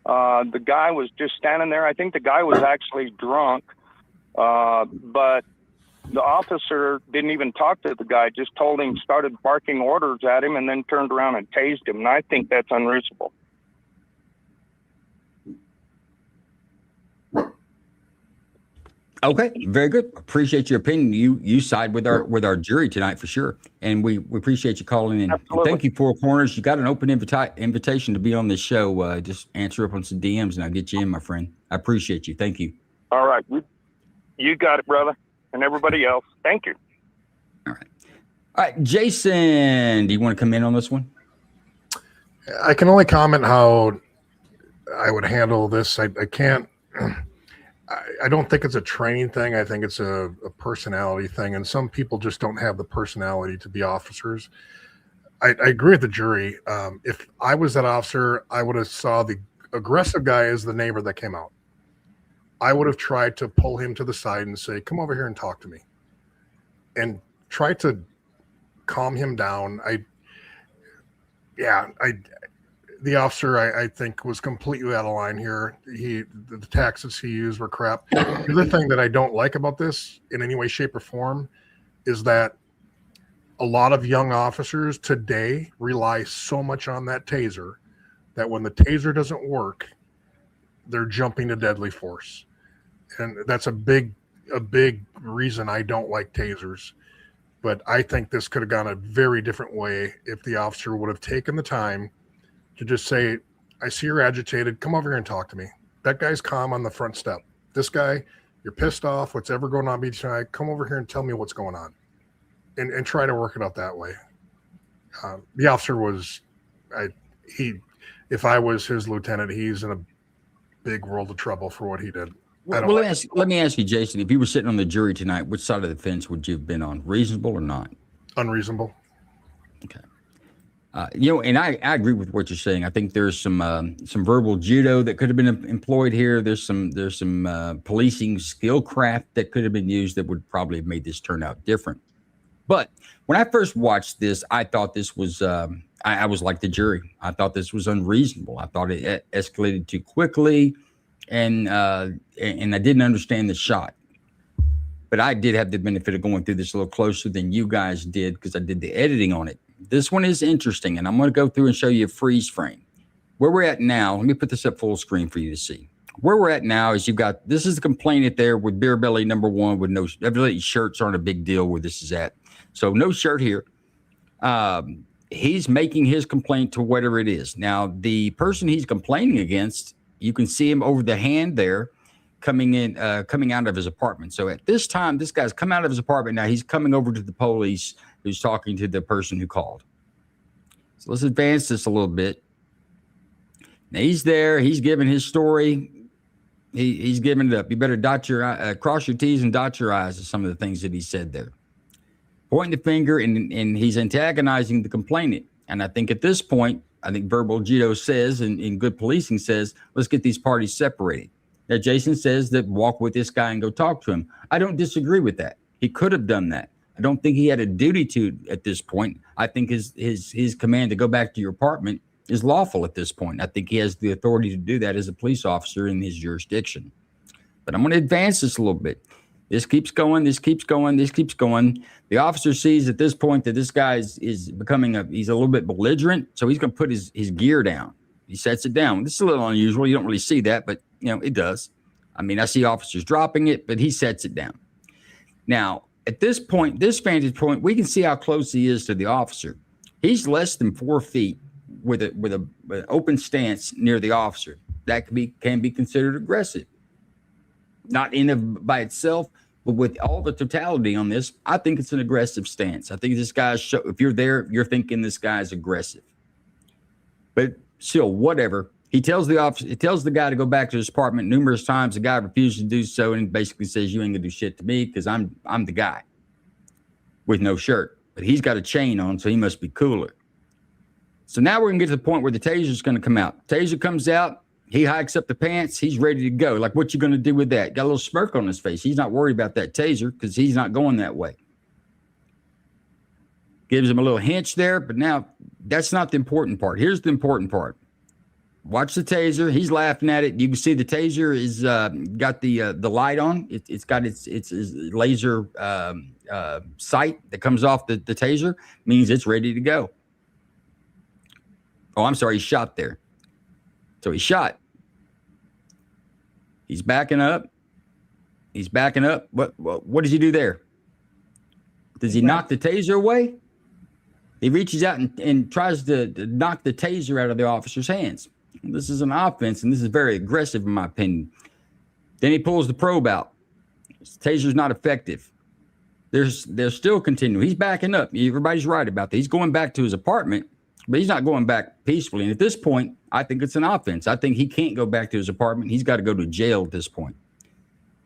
The guy was just standing there. I think the guy was actually drunk, but the officer didn't even talk to the guy, just told him, started barking orders at him, and then turned around and tased him. And I think that's unreasonable. Okay, very good. Appreciate your opinion. You side with our jury tonight for sure, and we appreciate you calling in. Thank you, Four Corners. You got an open invitation to be on this show. Just answer up on some DMs, and I'll get you in, my friend. I appreciate you. Thank you. All right, you got it, brother, and everybody else. Thank you. All right, Jason, do you want to come in on this one? I can only comment how I would handle this. I can't. I don't think it's a training thing. I think it's a personality thing. And some people just don't have the personality to be officers. I agree with the jury. If I was that officer, I would have saw the aggressive guy as the neighbor that came out. I would have tried to pull him to the side and say, come over here and talk to me. And try to calm him down. The officer, I think, was completely out of line here. The tactics he used were crap. The other thing that I don't like about this in any way, shape, or form is that a lot of young officers today rely so much on that taser that when the taser doesn't work, they're jumping to deadly force. And that's a big reason I don't like tasers. But I think this could have gone a very different way if the officer would have taken the time to just say, I see you're agitated. Come over here and talk to me. That guy's calm on the front step. This guy, you're pissed off. What's ever going on tonight? Come over here and tell me what's going on, and try to work it out that way. The officer was, if I was his lieutenant, he's in a big world of trouble for what he did. Let me ask you, Jason, if you were sitting on the jury tonight, which side of the fence would you have been on? Reasonable or not? Unreasonable. Okay. And I agree with what you're saying. I think there's some verbal judo that could have been employed here. There's some policing skill craft that could have been used that would probably have made this turn out different. But when I first watched this, I thought this was I was like the jury. I thought this was unreasonable. I thought it escalated too quickly, and I didn't understand the shot. But I did have the benefit of going through this a little closer than you guys did because I did the editing on it. This one is interesting, and I'm going to go through and show you a freeze frame. Where we're at now, let me put this up full screen for you to see. Where we're at now is this is the complainant there with beer belly number one with no, evidently shirts aren't a big deal where this is at. So no shirt here. He's making his complaint to whatever it is. Now, the person he's complaining against, you can see him over the hand there coming out of his apartment. So at this time, this guy's come out of his apartment. Now he's coming over to the police who's talking to the person who called. So let's advance this a little bit. Now he's there. He's giving his story. He's giving it up. You better cross your T's and dot your I's, is some of the things that he said there. Pointing the finger, and he's antagonizing the complainant. And I think at this point, verbal judo says, and good policing says, let's get these parties separated. that Jason says that walk with this guy and go talk to him. I don't disagree with that. He could have done that. I don't think he had a duty to at this point. I think his command to go back to your apartment is lawful at this point. I think he has the authority to do that as a police officer in his jurisdiction. But I'm going to advance this a little bit. This keeps going. This keeps going. This keeps going. The officer sees at this point that this guy is becoming he's a little bit belligerent. So he's going to put his gear down. He sets it down. This is a little unusual. You don't really see that, but it does. I mean, I see officers dropping it, but he sets it down. Now, at this point, this vantage point, we can see how close he is to the officer. He's less than 4 feet with an open stance near the officer. That can be considered aggressive. Not by itself, but with all the totality on this, I think it's an aggressive stance. I think this guy's if you're there, you're thinking this guy's aggressive. But still, whatever. He tells the guy to go back to his apartment numerous times. The guy refuses to do so and basically says, "You ain't gonna do shit to me because I'm the guy with no shirt." But he's got a chain on, so he must be cooler. So now we're gonna get to the point where the taser's gonna come out. Taser comes out. He hikes up the pants. He's ready to go. Like, what you gonna do with that? Got a little smirk on his face. He's not worried about that taser because he's not going that way. Gives him a little hinge there, but now that's not the important part. Here's the important part. Watch the taser. He's laughing at it. You can see the taser is got the light on. It's got its laser sight that comes off the taser. Means it's ready to go. Oh, I'm sorry. He shot there. So he shot. He's backing up. He's backing up. What does he do there? Does he knock the taser away? He reaches out and tries to knock the taser out of the officer's hands. This is an offense, and this is very aggressive, in my opinion. Then he pulls the probe out. His taser's not effective. They're still continuing. He's backing up. Everybody's right about that. He's going back to his apartment, but he's not going back peacefully. And at this point, I think it's an offense. I think he can't go back to his apartment. He's got to go to jail at this point.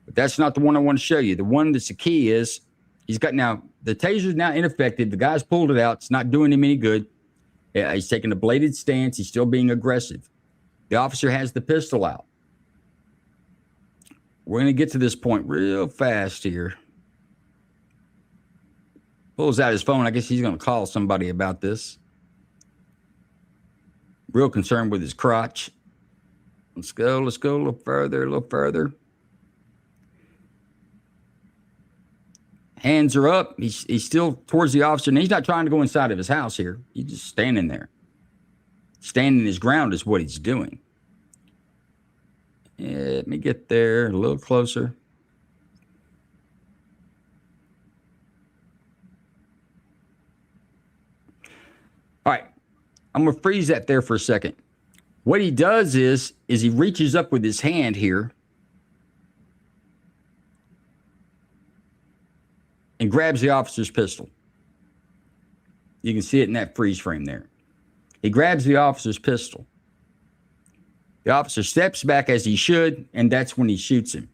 But that's not the one I want to show you. The one that's the key is the taser's now ineffective. The guy's pulled it out. It's not doing him any good. Yeah, he's taking a bladed stance. He's still being aggressive. The officer has the pistol out. We're going to get to this point real fast here. Pulls out his phone. I guess he's going to call somebody about this. Real concerned with his crotch. Let's go a little further. Hands are up. He's still towards the officer, and he's not trying to go inside of his house here. He's just standing there. Standing his ground is what he's doing. Let me get there a little closer. All right. I'm going to freeze that there for a second. What he does is he reaches up with his hand here and grabs the officer's pistol. You can see it in that freeze frame there. He grabs the officer's pistol. The officer steps back as he should, and that's when he shoots him.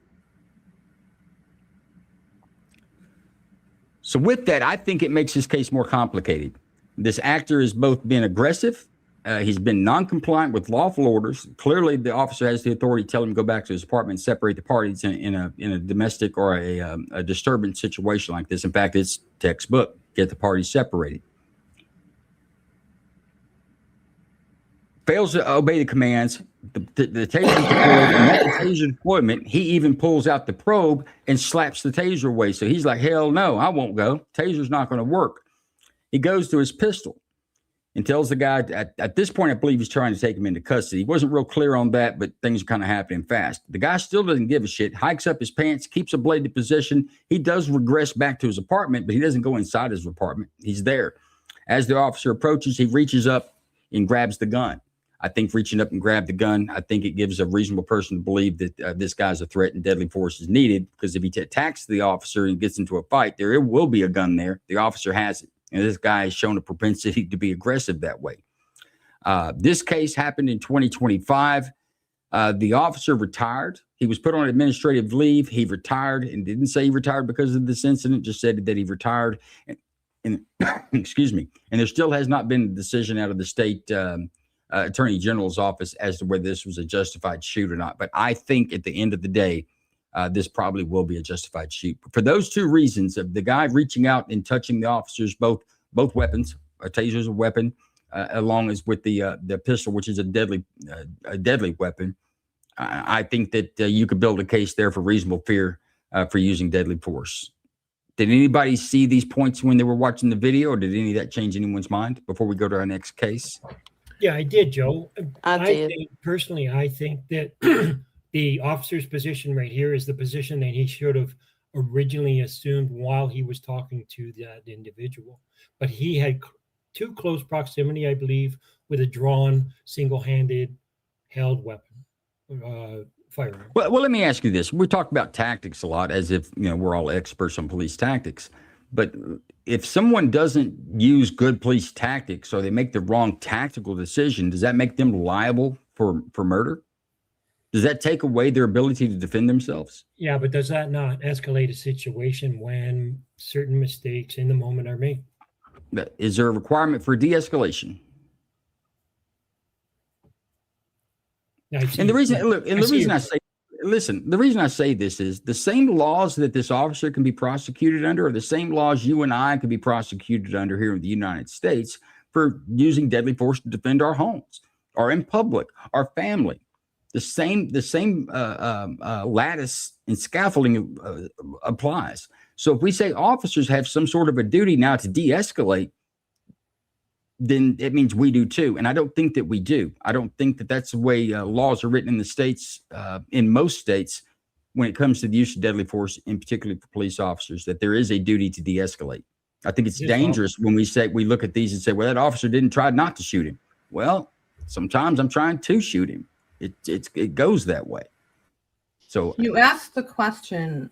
So with that, I think it makes his case more complicated. This actor has both been aggressive. He's been non-compliant with lawful orders. Clearly, the officer has the authority to tell him to go back to his apartment and separate the parties in a domestic or a disturbance situation like this. In fact, it's textbook. Get the parties separated. Fails to obey the commands. The taser is deployed, and at the taser deployment, he even pulls out the probe and slaps the taser away. So he's like, hell no, I won't go. Taser's not going to work. He goes to his pistol and tells the guy, at this point, I believe he's trying to take him into custody. He wasn't real clear on that, but things are kind of happening fast. The guy still doesn't give a shit, hikes up his pants, keeps a bladed position. He does regress back to his apartment, but he doesn't go inside his apartment. He's there. As the officer approaches, he reaches up and grabs the gun. I think reaching up and grab the gun, I think it gives a reasonable person to believe that this guy's a threat and deadly force is needed, because if he attacks the officer and gets into a fight, there will be a gun there. The officer has it. And this guy has shown a propensity to be aggressive that way. This case happened in 2025. The officer retired. He was put on administrative leave. He retired and didn't say he retired because of this incident, just said that he retired. And excuse me. And there still has not been a decision out of the state Attorney General's office as to whether this was a justified shoot or not. But I think at the end of the day, this probably will be a justified shoot. For those two reasons, of the guy reaching out and touching the officers, both weapons, a taser is a weapon, along as with the pistol, which is a deadly weapon. I think that you could build a case there for reasonable fear for using deadly force. Did anybody see these points when they were watching the video, or did any of that change anyone's mind before we go to our next case? Yeah, I did, Joe. I did. Personally, I think that the officer's position right here is the position that he should have originally assumed while he was talking to that individual. But he had too close proximity, I believe, with a drawn, single-handed, held weapon, firearm. Well, let me ask you this. We talk about tactics a lot as if, we're all experts on police tactics. But if someone doesn't use good police tactics or they make the wrong tactical decision, does that make them liable for murder? Does that take away their ability to defend themselves? Yeah, but does that not escalate a situation when certain mistakes in the moment are made? Is there a requirement for de-escalation? And the reason, the reason I say this is the same laws that this officer can be prosecuted under are the same laws you and I can be prosecuted under here in the United States for using deadly force to defend our homes, or in public, our family. The same lattice and scaffolding applies. So if we say officers have some sort of a duty now to de-escalate, then it means we do too. And I don't think that we do. I don't think that that's the way laws are written in the states, in most states, when it comes to the use of deadly force, and particularly for police officers, that there is a duty to de-escalate. I think it's dangerous when we look at these and say, well, that officer didn't try not to shoot him. Well, sometimes I'm trying to shoot him. It goes that way. So you asked the question.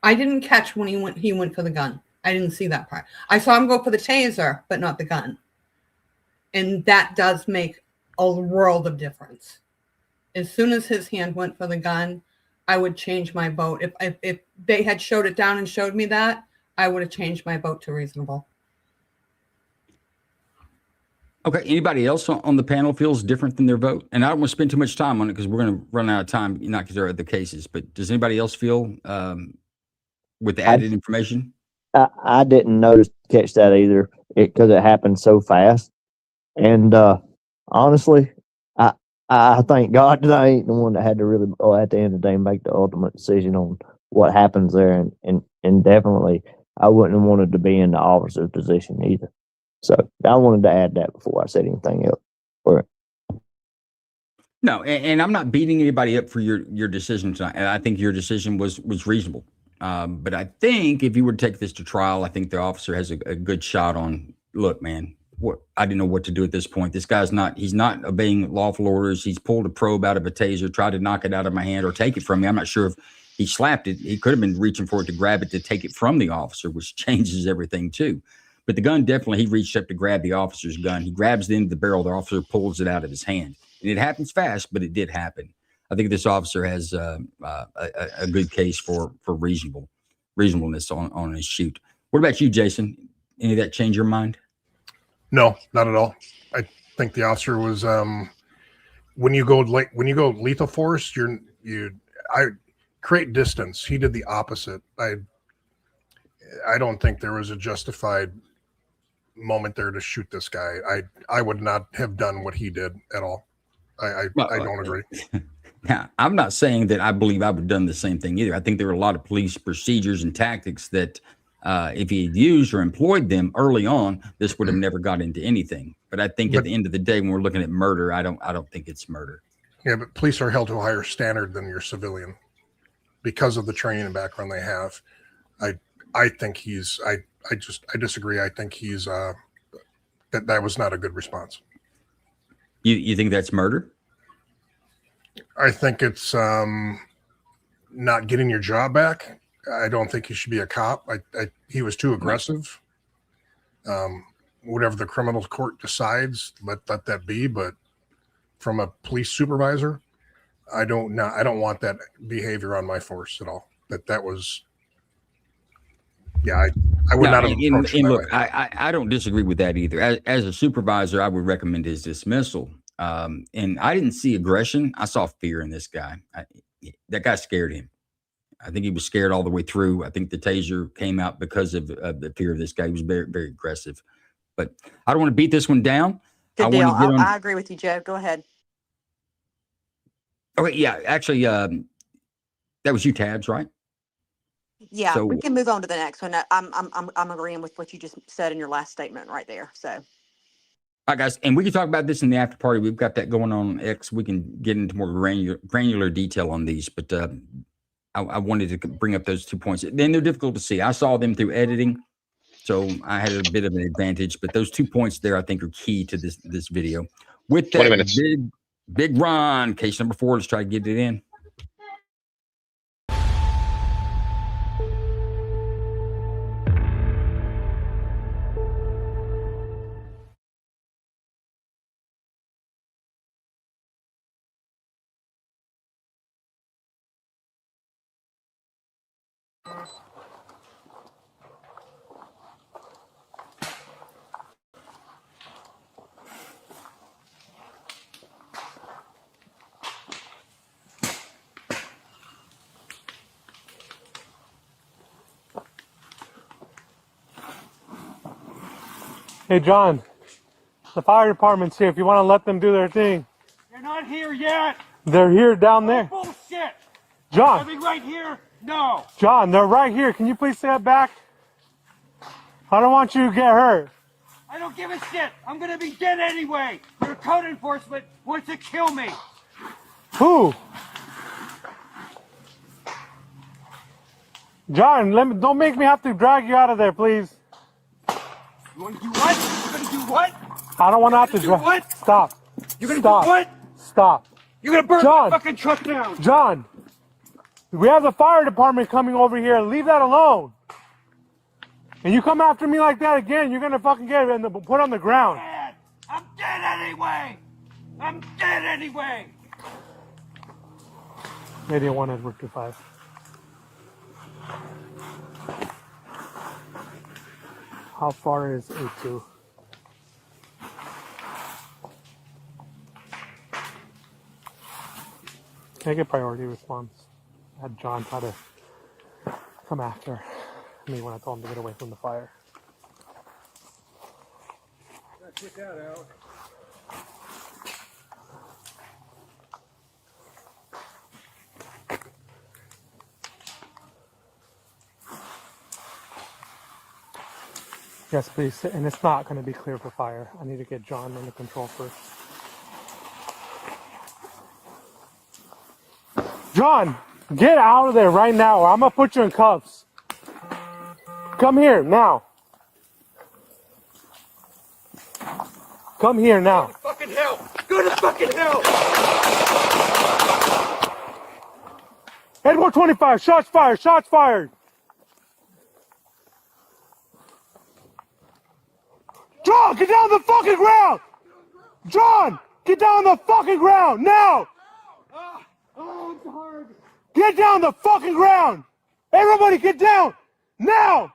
I didn't catch when he went for the gun. I didn't see that part. I saw him go for the taser, but not the gun. And that does make a world of difference. As soon as his hand went for the gun, I would change my vote. If they had showed it down and showed me that, I would have changed my vote to reasonable. Okay. Anybody else on the panel feels different than their vote? And I don't want to spend too much time on it because we're going to run out of time, not because there are other cases. But does anybody else feel with the added information? I didn't catch that either because it happened so fast. And honestly, I thank God that I ain't the one that had to really, at the end of the day, make the ultimate decision on what happens there. And definitely, I wouldn't have wanted to be in the officer's position either. So I wanted to add that before I said anything else. No, and I'm not beating anybody up for your decision tonight. And I think your decision was reasonable. But I think if you were to take this to trial, I think the officer has a good shot on, look, man, I didn't know what to do at this point. This guy's he's not obeying lawful orders. He's pulled a probe out of a taser, tried to knock it out of my hand or take it from me. I'm not sure if he slapped it. He could have been reaching for it to grab it to take it from the officer, which changes everything too. But the gun, definitely, he reached up to grab the officer's gun. He grabs the end of the barrel. The officer pulls it out of his hand. And it happens fast, but it did happen. I think this officer has a good case for reasonableness on his shoot. What about you, Jason? Any of that change your mind? No, not at all. I think the officer was when you go lethal force, I create distance. He did the opposite. I don't think there was a justified moment there to shoot this guy. I would not have done what he did at all. I don't agree. Now, I'm not saying that I believe I would have done the same thing either. I think there were a lot of police procedures and tactics that if he had used or employed them early on, this would have never got into anything. But I think at the end of the day, when we're looking at murder, I don't think it's murder. Yeah, but police are held to a higher standard than your civilian because of the training and background they have. I think I disagree. I think he's that was not a good response. You think that's murder? I think it's not getting your job back. I don't think he should be a cop. He was too aggressive. Whatever the criminal court decides, let that be. But from a police supervisor, I don't want that behavior on my force at all. That was, yeah. I would No, not have and approached him that look, way. I don't disagree with that either. As a supervisor, I would recommend his dismissal. And I didn't see aggression. I saw fear in this guy. That guy scared him. I think he was scared all the way through. I think the taser came out because of the fear of this guy. He was very, very aggressive. But I don't want to beat this one down. Good I deal. want to get on. I agree with you, Joe. Go ahead. Okay, yeah, actually, that was you, Tabs, right? Yeah, So, we can move on to the next one. I'm agreeing with what you just said in your last statement right there. So, all right, guys, and we can talk about this in the after party. We've got that going on X. We can get into more granular detail on these, but I wanted to bring up those 2 points. Then they're difficult to see. I saw them through editing, so I had a bit of an advantage. But those 2 points there, I think, are key to this video. With 20 that, minutes. big Ron, case number 4. Let's try to get it in. Hey, John, the fire department's here if you want to let them do their thing. They're not here yet. They're here down there. Bullshit. John, Are they right here? No. John, they're right here. Can you please step back? I don't want you to get hurt. I don't give a shit. I'm gonna be dead anyway. Your code enforcement wants to kill me. Who? John, don't make me have to drag you out of there, please. You want to do what? You're gonna do what? I don't want to have to drag. What? Stop. You're gonna Stop. do what? Stop. You're gonna burn John. my fucking truck down. John, we have the fire department coming over here. Leave that alone. And you come after me like that again, you're gonna fucking get put on the ground. I'm dead anyway. I'm dead anyway. 81 Edward 25. How far is A2? Make a priority response. I had John try to come after me when I told him to get away from the fire. Check that out. Yes, please. And it's not going to be clear for fire. I need to get John under control first. John, get out of there right now or I'm going to put you in cuffs. Come here now. Come here now. Fucking hell. Go to fucking hell. Edward 25, shots fired, shots fired. John, get down on the fucking ground! John, get down on the fucking ground, now! Oh, it's hard. Get down on the fucking ground! Everybody get down, now!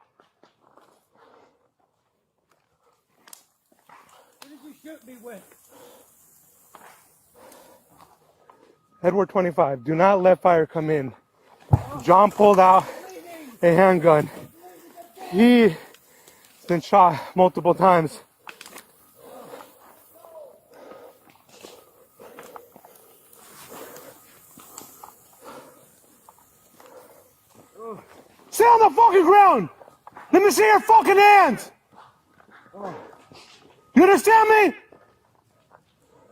What did you shoot me with? Edward 25, do not let fire come in. John pulled out a handgun. He's been shot multiple times. Stay on the fucking ground! Let me see your fucking hands! You understand me?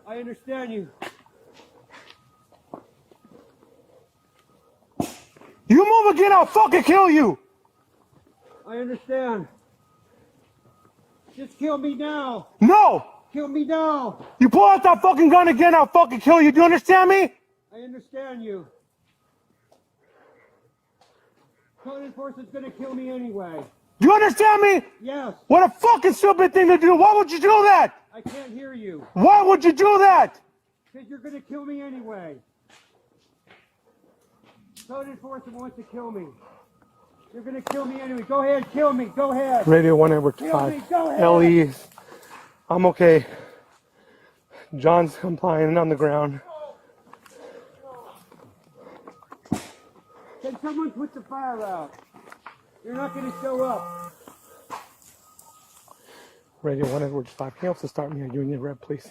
I understand you. You move again, I'll fucking kill you! I understand. Just kill me now. No! Kill me now. You pull out that fucking gun again, I'll fucking kill you. Do you understand me? I understand you. Code enforcement's gonna kill me anyway. Do you understand me? Yes. What a fucking stupid thing to do. Why would you do that? I can't hear you. Why would you do that? Because you're gonna kill me anyway. Code enforcement wants to kill me. You're gonna kill me anyway. Go ahead, kill me. Go ahead. Radio 1 Edward Kill me. 5. Go ahead. LE. I'm okay. John's complying on the ground. Can someone put the fire out? You're not gonna show up. Radio 1 Edward 5. Can you also start me a Union Rep, please?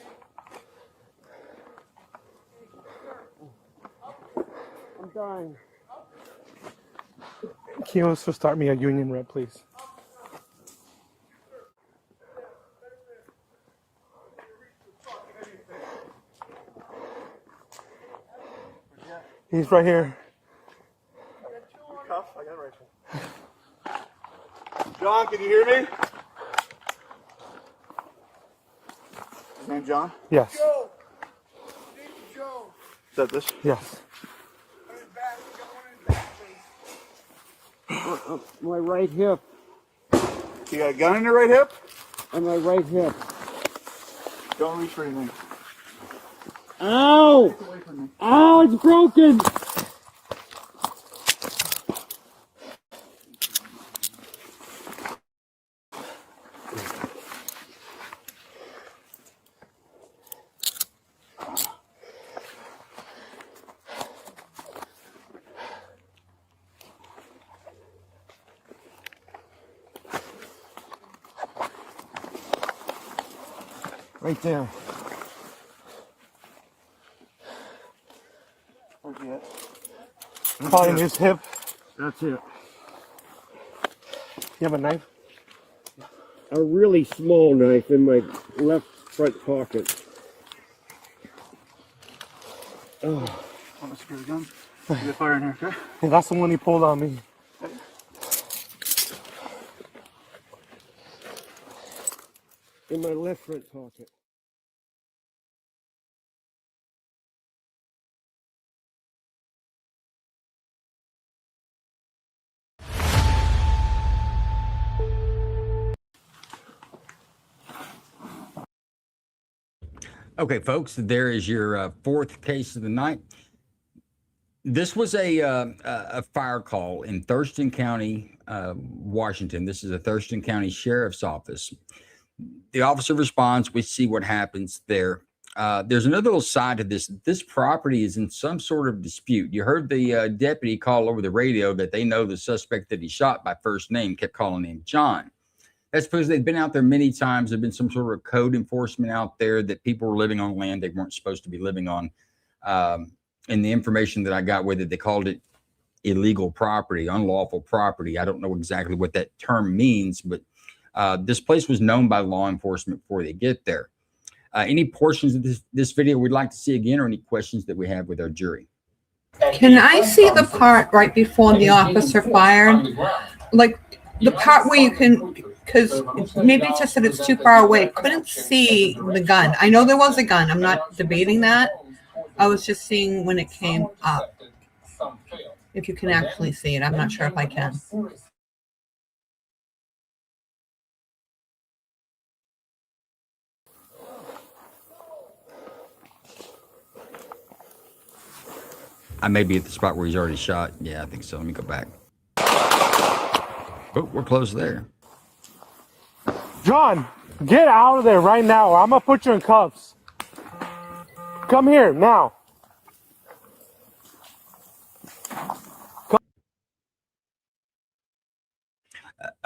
I'm dying. Can you also start me a Union Rep, please? He's right here. Cuff, I got a rifle. John, can you hear me? His name John? Yes. Is that this? Yes. My right hip. You got a gun in your right hip? On my right hip. Don't reach for anything. Ow! Get away from me. Ow, it's broken! Right there. Where's he at? Probably in his hip. That's it. You have a knife? A really small knife in my left front pocket. Oh. Want to secure the gun? Get fire in here, okay? Yeah, that's the one he pulled on me. In my left front pocket. Okay, folks, there is your fourth case of the night. This was a fire call in Thurston County, Washington. This is a Thurston County Sheriff's Office. The officer responds. We see what happens there. There's another little side to this. This property is in some sort of dispute. You heard the deputy call over the radio that they know the suspect that he shot by first name, kept calling him John. That's because they've been out there many times. There's been some sort of code enforcement out there that people were living on land they weren't supposed to be living on. And the information that I got with it, they called it illegal property, unlawful property. I don't know exactly what that term means, but this place was known by law enforcement before they get there. Any portions of this video we'd like to see again, or any questions that we have with our jury? Can I see the part right before the officer fired? Like the part where you can, because maybe it's just that it's too far away. Couldn't see the gun. I know there was a gun. I'm not debating that. I was just seeing when it came up. If you can actually see it. I'm not sure if I can. I may be at the spot where he's already shot. Yeah, I think so. Let me go back. Oh, we're close there. John, get out of there right now, or I'm going to put you in cuffs. Come here now.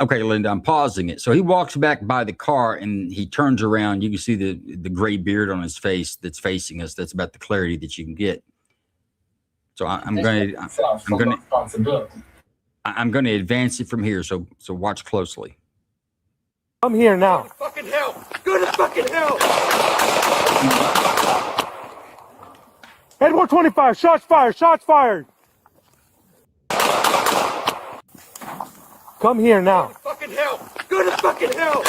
Okay, Linda, I'm pausing it. So he walks back by the car and he turns around. You can see the gray beard on his face that's facing us. That's about the clarity that you can get. So I'm going to advance it from here. So watch closely. Come here now. Fucking hell! Go to fucking hell! Edward 25, shots fired, shots fired. Come here now. Fucking hell! Go to fucking hell!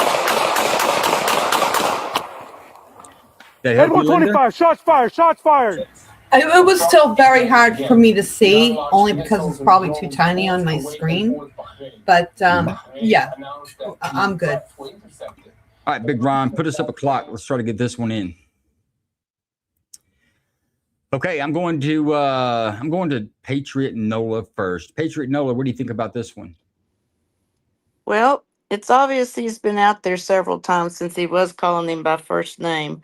Edward 25, shots fired, shots fired. It was still very hard for me to see, only because it's probably too tiny on my screen. But yeah, I'm good. All right, Big Ron, put us up a clock. Let's try to get this one in. Okay, I'm going to Patriot Nola first. Patriot Nola, what do you think about this one? Well, it's obvious he's been out there several times since he was calling him by first name.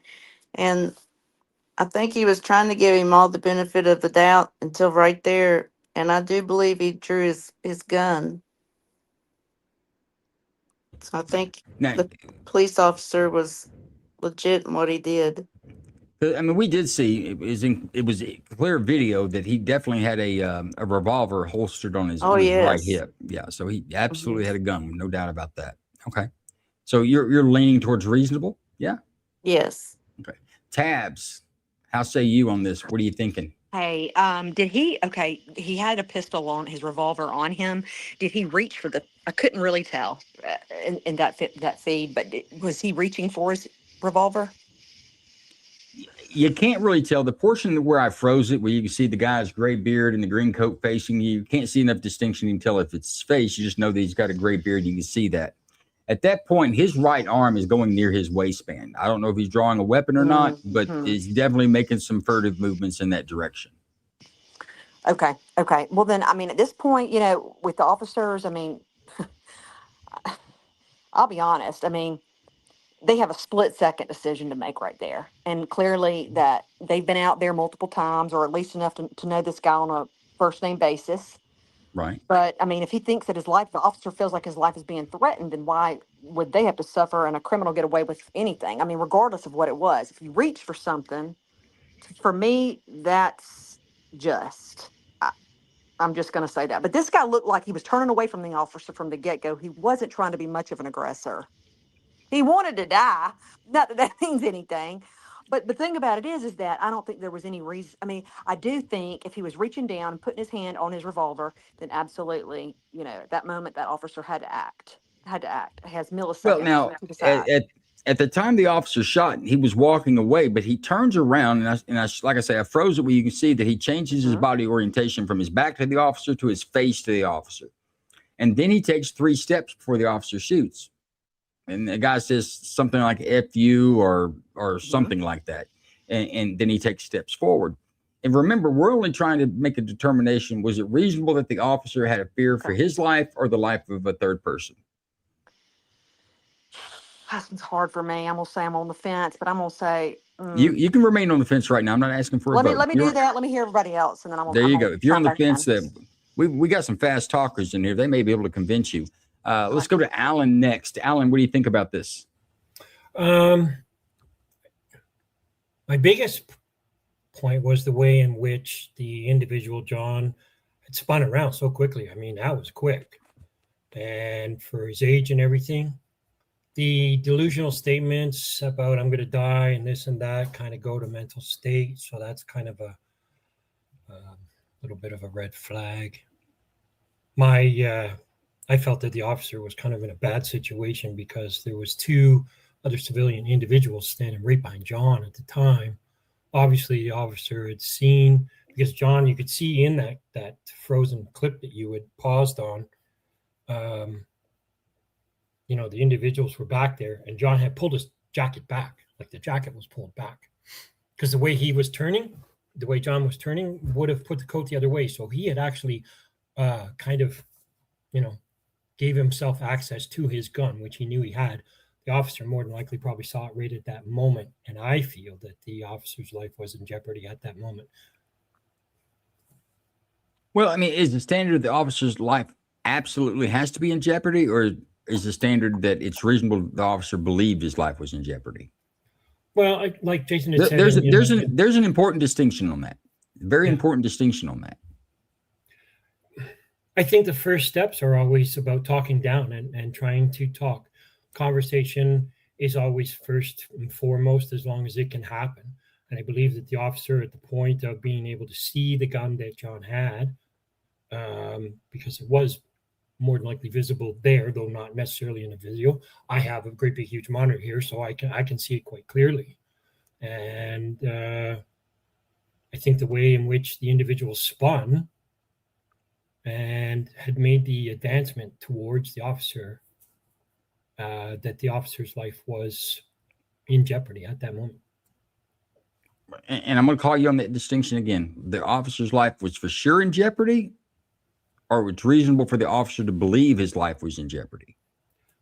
And I think he was trying to give him all the benefit of the doubt until right there. And I do believe he drew his gun. So I think Now, the police officer was legit in what he did. I mean, we did see it was a clear video that he definitely had a revolver holstered on his, Oh, on his right yes. hip. Yeah, so he absolutely had a gun, no doubt about that. Okay, so you're leaning towards reasonable, yeah? Yes. Okay, Tabs, how say you on this? What are you thinking? Hey, did he, okay, he had a pistol on his revolver on him. Did he reach for I couldn't really tell in that feed, but was he reaching for his revolver? You can't really tell. The portion where I froze it, where you can see the guy's gray beard and the green coat facing you, you can't see enough distinction. You can tell if it's his face. You just know that he's got a gray beard. You can see that. At that point, his right arm is going near his waistband. I don't know if he's drawing a weapon or not, but he's definitely making some furtive movements in that direction. Okay. Okay. Well, then, I mean, at this point, you know, with the officers, I mean, I'll be honest. I mean, they have a split-second decision to make right there. And clearly that they've been out there multiple times, or at least enough to know this guy on a first-name basis. Right. But, I mean, if he thinks that the officer feels like his life is being threatened, then why would they have to suffer and a criminal get away with anything? I mean, regardless of what it was. If you reach for something, for me, that's just... I'm just going to say that. But this guy looked like he was turning away from the officer from the get-go. He wasn't trying to be much of an aggressor. He wanted to die. Not that that means anything. But the thing about it is that I don't think there was any reason. I mean, I do think if he was reaching down and putting his hand on his revolver, then absolutely, you know, at that moment, that officer had to act. It has milliseconds Well, now, to decide. at the time the officer shot, he was walking away, but he turns around, and I like I say, I froze it where you can see that he changes his body orientation from his back to the officer to his face to the officer. And then he takes 3 steps before the officer shoots. And the guy says something like F you or something like that. And then he takes steps forward. And remember, we're only trying to make a determination. Was it reasonable that the officer had a fear for his life or the life of a third person? It's hard for me. I'm going to say I'm on the fence, but I'm going to say... You can remain on the fence right now. I'm not asking for a vote. Let me do that. Let me hear everybody else, and then I'm there you go. If you're on the fence, that we got some fast talkers in here. They may be able to convince you. Let's go to Alan next. Alan, what do you think about this? My biggest point was the way in which the individual John had spun around so quickly. I mean, that was quick. And for his age and everything, the delusional statements about I'm going to die and this and that kind of go to mental state. So that's kind of a little bit of a red flag. I felt that the officer was kind of in a bad situation because there was 2 other civilian individuals standing right behind John at the time. Obviously, the officer had seen, because John, you could see in that frozen clip that you had paused on, you know, the individuals were back there, and John had pulled his jacket back, like the jacket was pulled back, because the way he was turning, the way John was turning would have put the coat the other way. So he had actually kind of, you know, gave himself access to his gun, which he knew he had. The officer more than likely probably saw it right at that moment. And I feel that the officer's life was in jeopardy at that moment. Well, I mean, is the standard of the officer's life absolutely has to be in jeopardy, or is the standard that it's reasonable the officer believed his life was in jeopardy? Well, like Jason had said, there's an important distinction on that. Very important distinction on that. I think the first steps are always about talking down and trying to talk. Conversation is always first and foremost, as long as it can happen. And I believe that the officer, at the point of being able to see the gun that John had, because it was more than likely visible there, though not necessarily in a video. I have a great big huge monitor here, so I can see it quite clearly. And I think the way in which the individual spun and had made the advancement towards the officer, that the officer's life was in jeopardy at that moment. And I'm going to call you on that distinction again. The officer's life was for sure in jeopardy, or it's reasonable for the officer to believe his life was in jeopardy?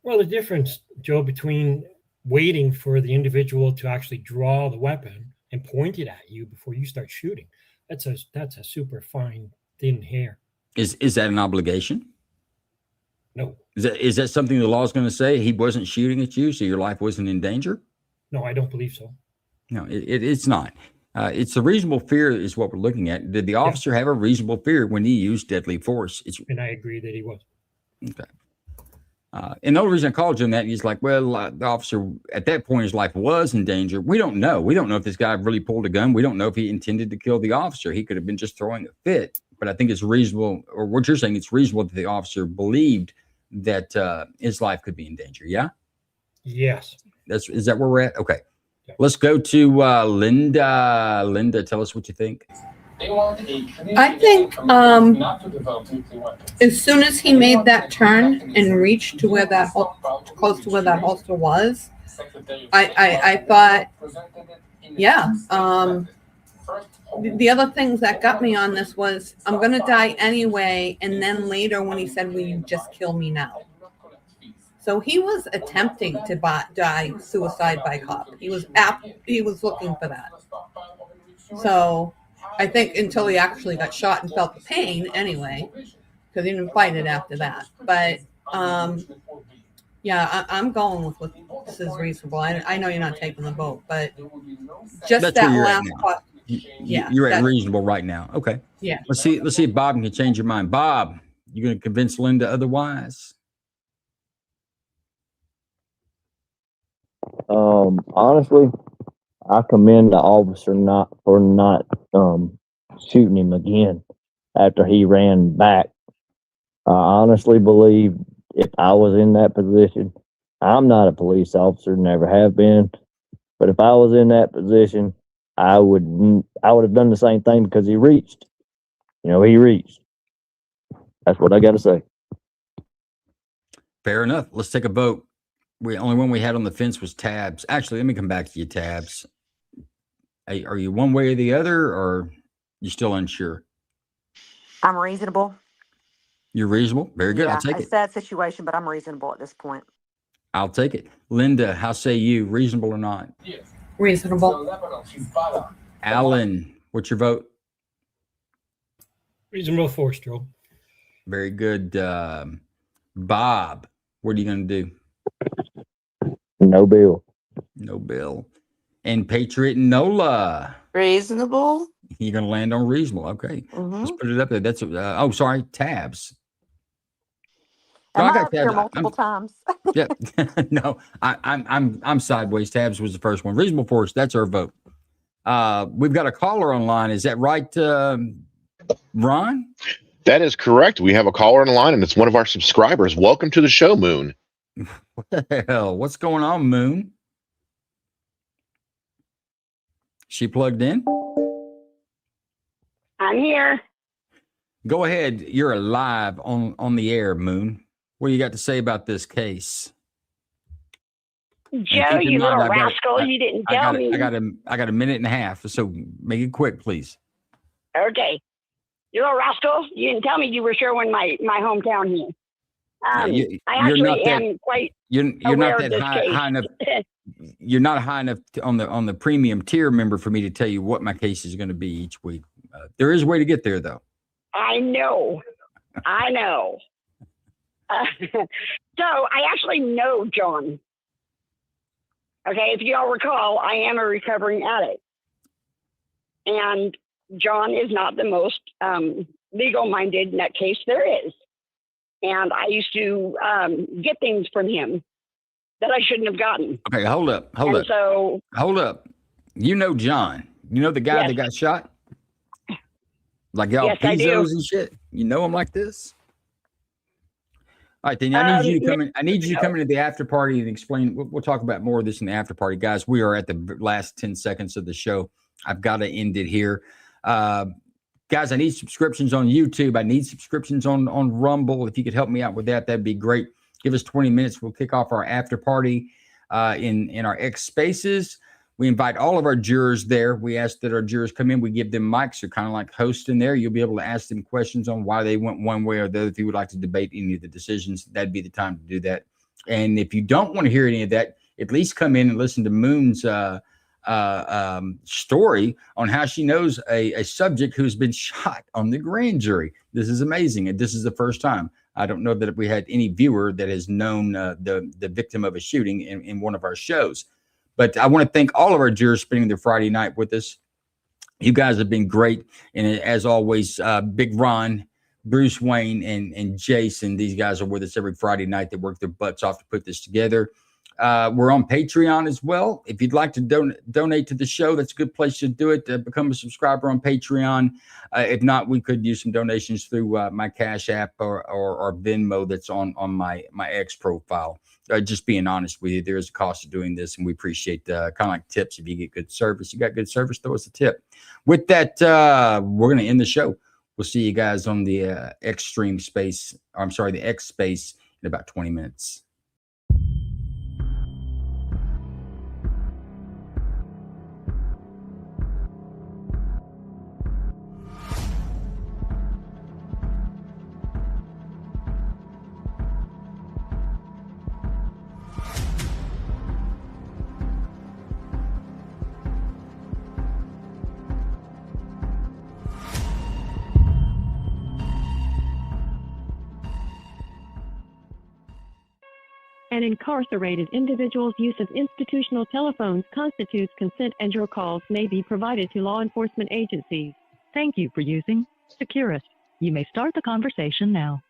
Well, the difference, Joe, between waiting for the individual to actually draw the weapon and point it at you before you start shooting, that's a super fine, thin hair. Is that an obligation? No. Is that something the law is going to say? He wasn't shooting at you, so your life wasn't in danger? No, I don't believe so. No, it's not. It's a reasonable fear is what we're looking at. Did the officer have a reasonable fear when he used deadly force? And I agree that he was. Okay. And the only reason I called you on that is like, well, the officer at that point, his life was in danger. We don't know. We don't know if this guy really pulled a gun. We don't know if he intended to kill the officer. He could have been just throwing a fit. But I think it's reasonable, or what you're saying, it's reasonable that the officer believed that his life could be in danger. Yeah? Yes. Is that where we're at? Okay. Yeah. Let's go to Linda. Linda, tell us what you think. I think as soon as he made that turn and reached to where that close to where that holster was, I thought, yeah. The other things that got me on this was I'm gonna die anyway, and then later when he said, "Will you just kill me now?" So he was attempting to die suicide by cop. He was looking for that. So I think until he actually got shot and felt the pain anyway, because he didn't fight it after that. But yeah, I'm going with what this is reasonable. I know you're not taking the vote, but just That's that where you're last at part. Yeah, you're at reasonable right now. Okay. Yeah. Let's see if Bob can change your mind. Bob, you going to convince Linda otherwise? Honestly, I commend the officer not shooting him again after he ran back. I honestly believe if I was in that position, I'm not a police officer, never have been, but if I was in that position, I would have done the same thing because he reached. He reached. That's what I got to say. Fair enough. Let's take a vote. The only one we had on the fence was Tabs. Actually, let me come back to you, Tabs. Are you one way or the other, or you still unsure? I'm reasonable. You're reasonable? Very good. Yeah, I'll take it's a it. sad situation, but I'm reasonable at this point. I'll take it. Linda, how say you? Reasonable or not? Reasonable. Alan, what's your vote? Reasonable force, Joe. Very good. Bob, what are you going to do? No bill. No bill. And Patriot Nola. Reasonable. You're going to land on reasonable. Okay. Let's put it up there. That's sorry, Tabs. No, Am I I got up here Tabs. multiple times? Yeah. No, I'm sideways. Tabs was the first one. Reasonable force. That's our vote. We've got a caller online. Is that right, Ron? That is correct. We have a caller on the line, and it's one of our subscribers. Welcome to the show, Moon. What the hell? What's going on, Moon? She plugged in? I'm here. Go ahead. You're live on the air, Moon. What do you got to say about this case? Joe, you little rascal, you didn't tell me. I got a minute and a half, so make it quick, please. Okay. You little rascal, you didn't tell me you were Sherwin, my hometown here. I actually am quite you're aware not of that this case. high enough. You're not high enough on the premium tier member for me to tell you what my case is going to be each week. There is a way to get there, though. I know. So I actually know John. Okay, if y'all recall, I am a recovering addict. And John is not the most legal-minded nutcase there is. And I used to get things from him that I shouldn't have gotten. Okay, hold up. So, hold up. You know John. You know the guy Yes. that got shot? Like y'all Yes, I do. Pizos and shit? You know him like this? All right, then I need you to come in. I need you to come into the after party and explain. We'll talk about more of this in the after party, guys. We are at the last 10 seconds of the show. I've got to end it here. Guys, I need subscriptions on YouTube. I need subscriptions on Rumble. If you could help me out with that, that'd be great. Give us 20 minutes. We'll kick off our after party in our X Spaces. We invite all of our jurors there. We ask that our jurors come in. We give them mics. They're kind of like hosts in there. You'll be able to ask them questions on why they went one way or the other. If you would like to debate any of the decisions, that'd be the time to do that. And if you don't want to hear any of that, at least come in and listen to Moon's story on how she knows a subject who's been shot on the grand jury. This is amazing. And this is the first time. I don't know that we had any viewer that has known the victim of a shooting in one of our shows. But I want to thank all of our jurors spending their Friday night with us. You guys have been great. And as always, Big Ron, Bruce Wayne, and Jason, these guys are with us every Friday night. They work their butts off to put this together. We're on Patreon as well. If you'd like to donate to the show, that's a good place to do it. Become a subscriber on Patreon. If not, we could use some donations through my Cash App or Venmo that's on my X profile. Just being honest with you, there is a cost to doing this, and we appreciate kind of like tips. If you get good service, you got good service, throw us a tip. With that, we're going to end the show. We'll see you guys on the X space in about 20 minutes. An incarcerated individual's use of institutional telephones constitutes consent, and your calls may be provided to law enforcement agencies. Thank you for using Securus. You may start the conversation now.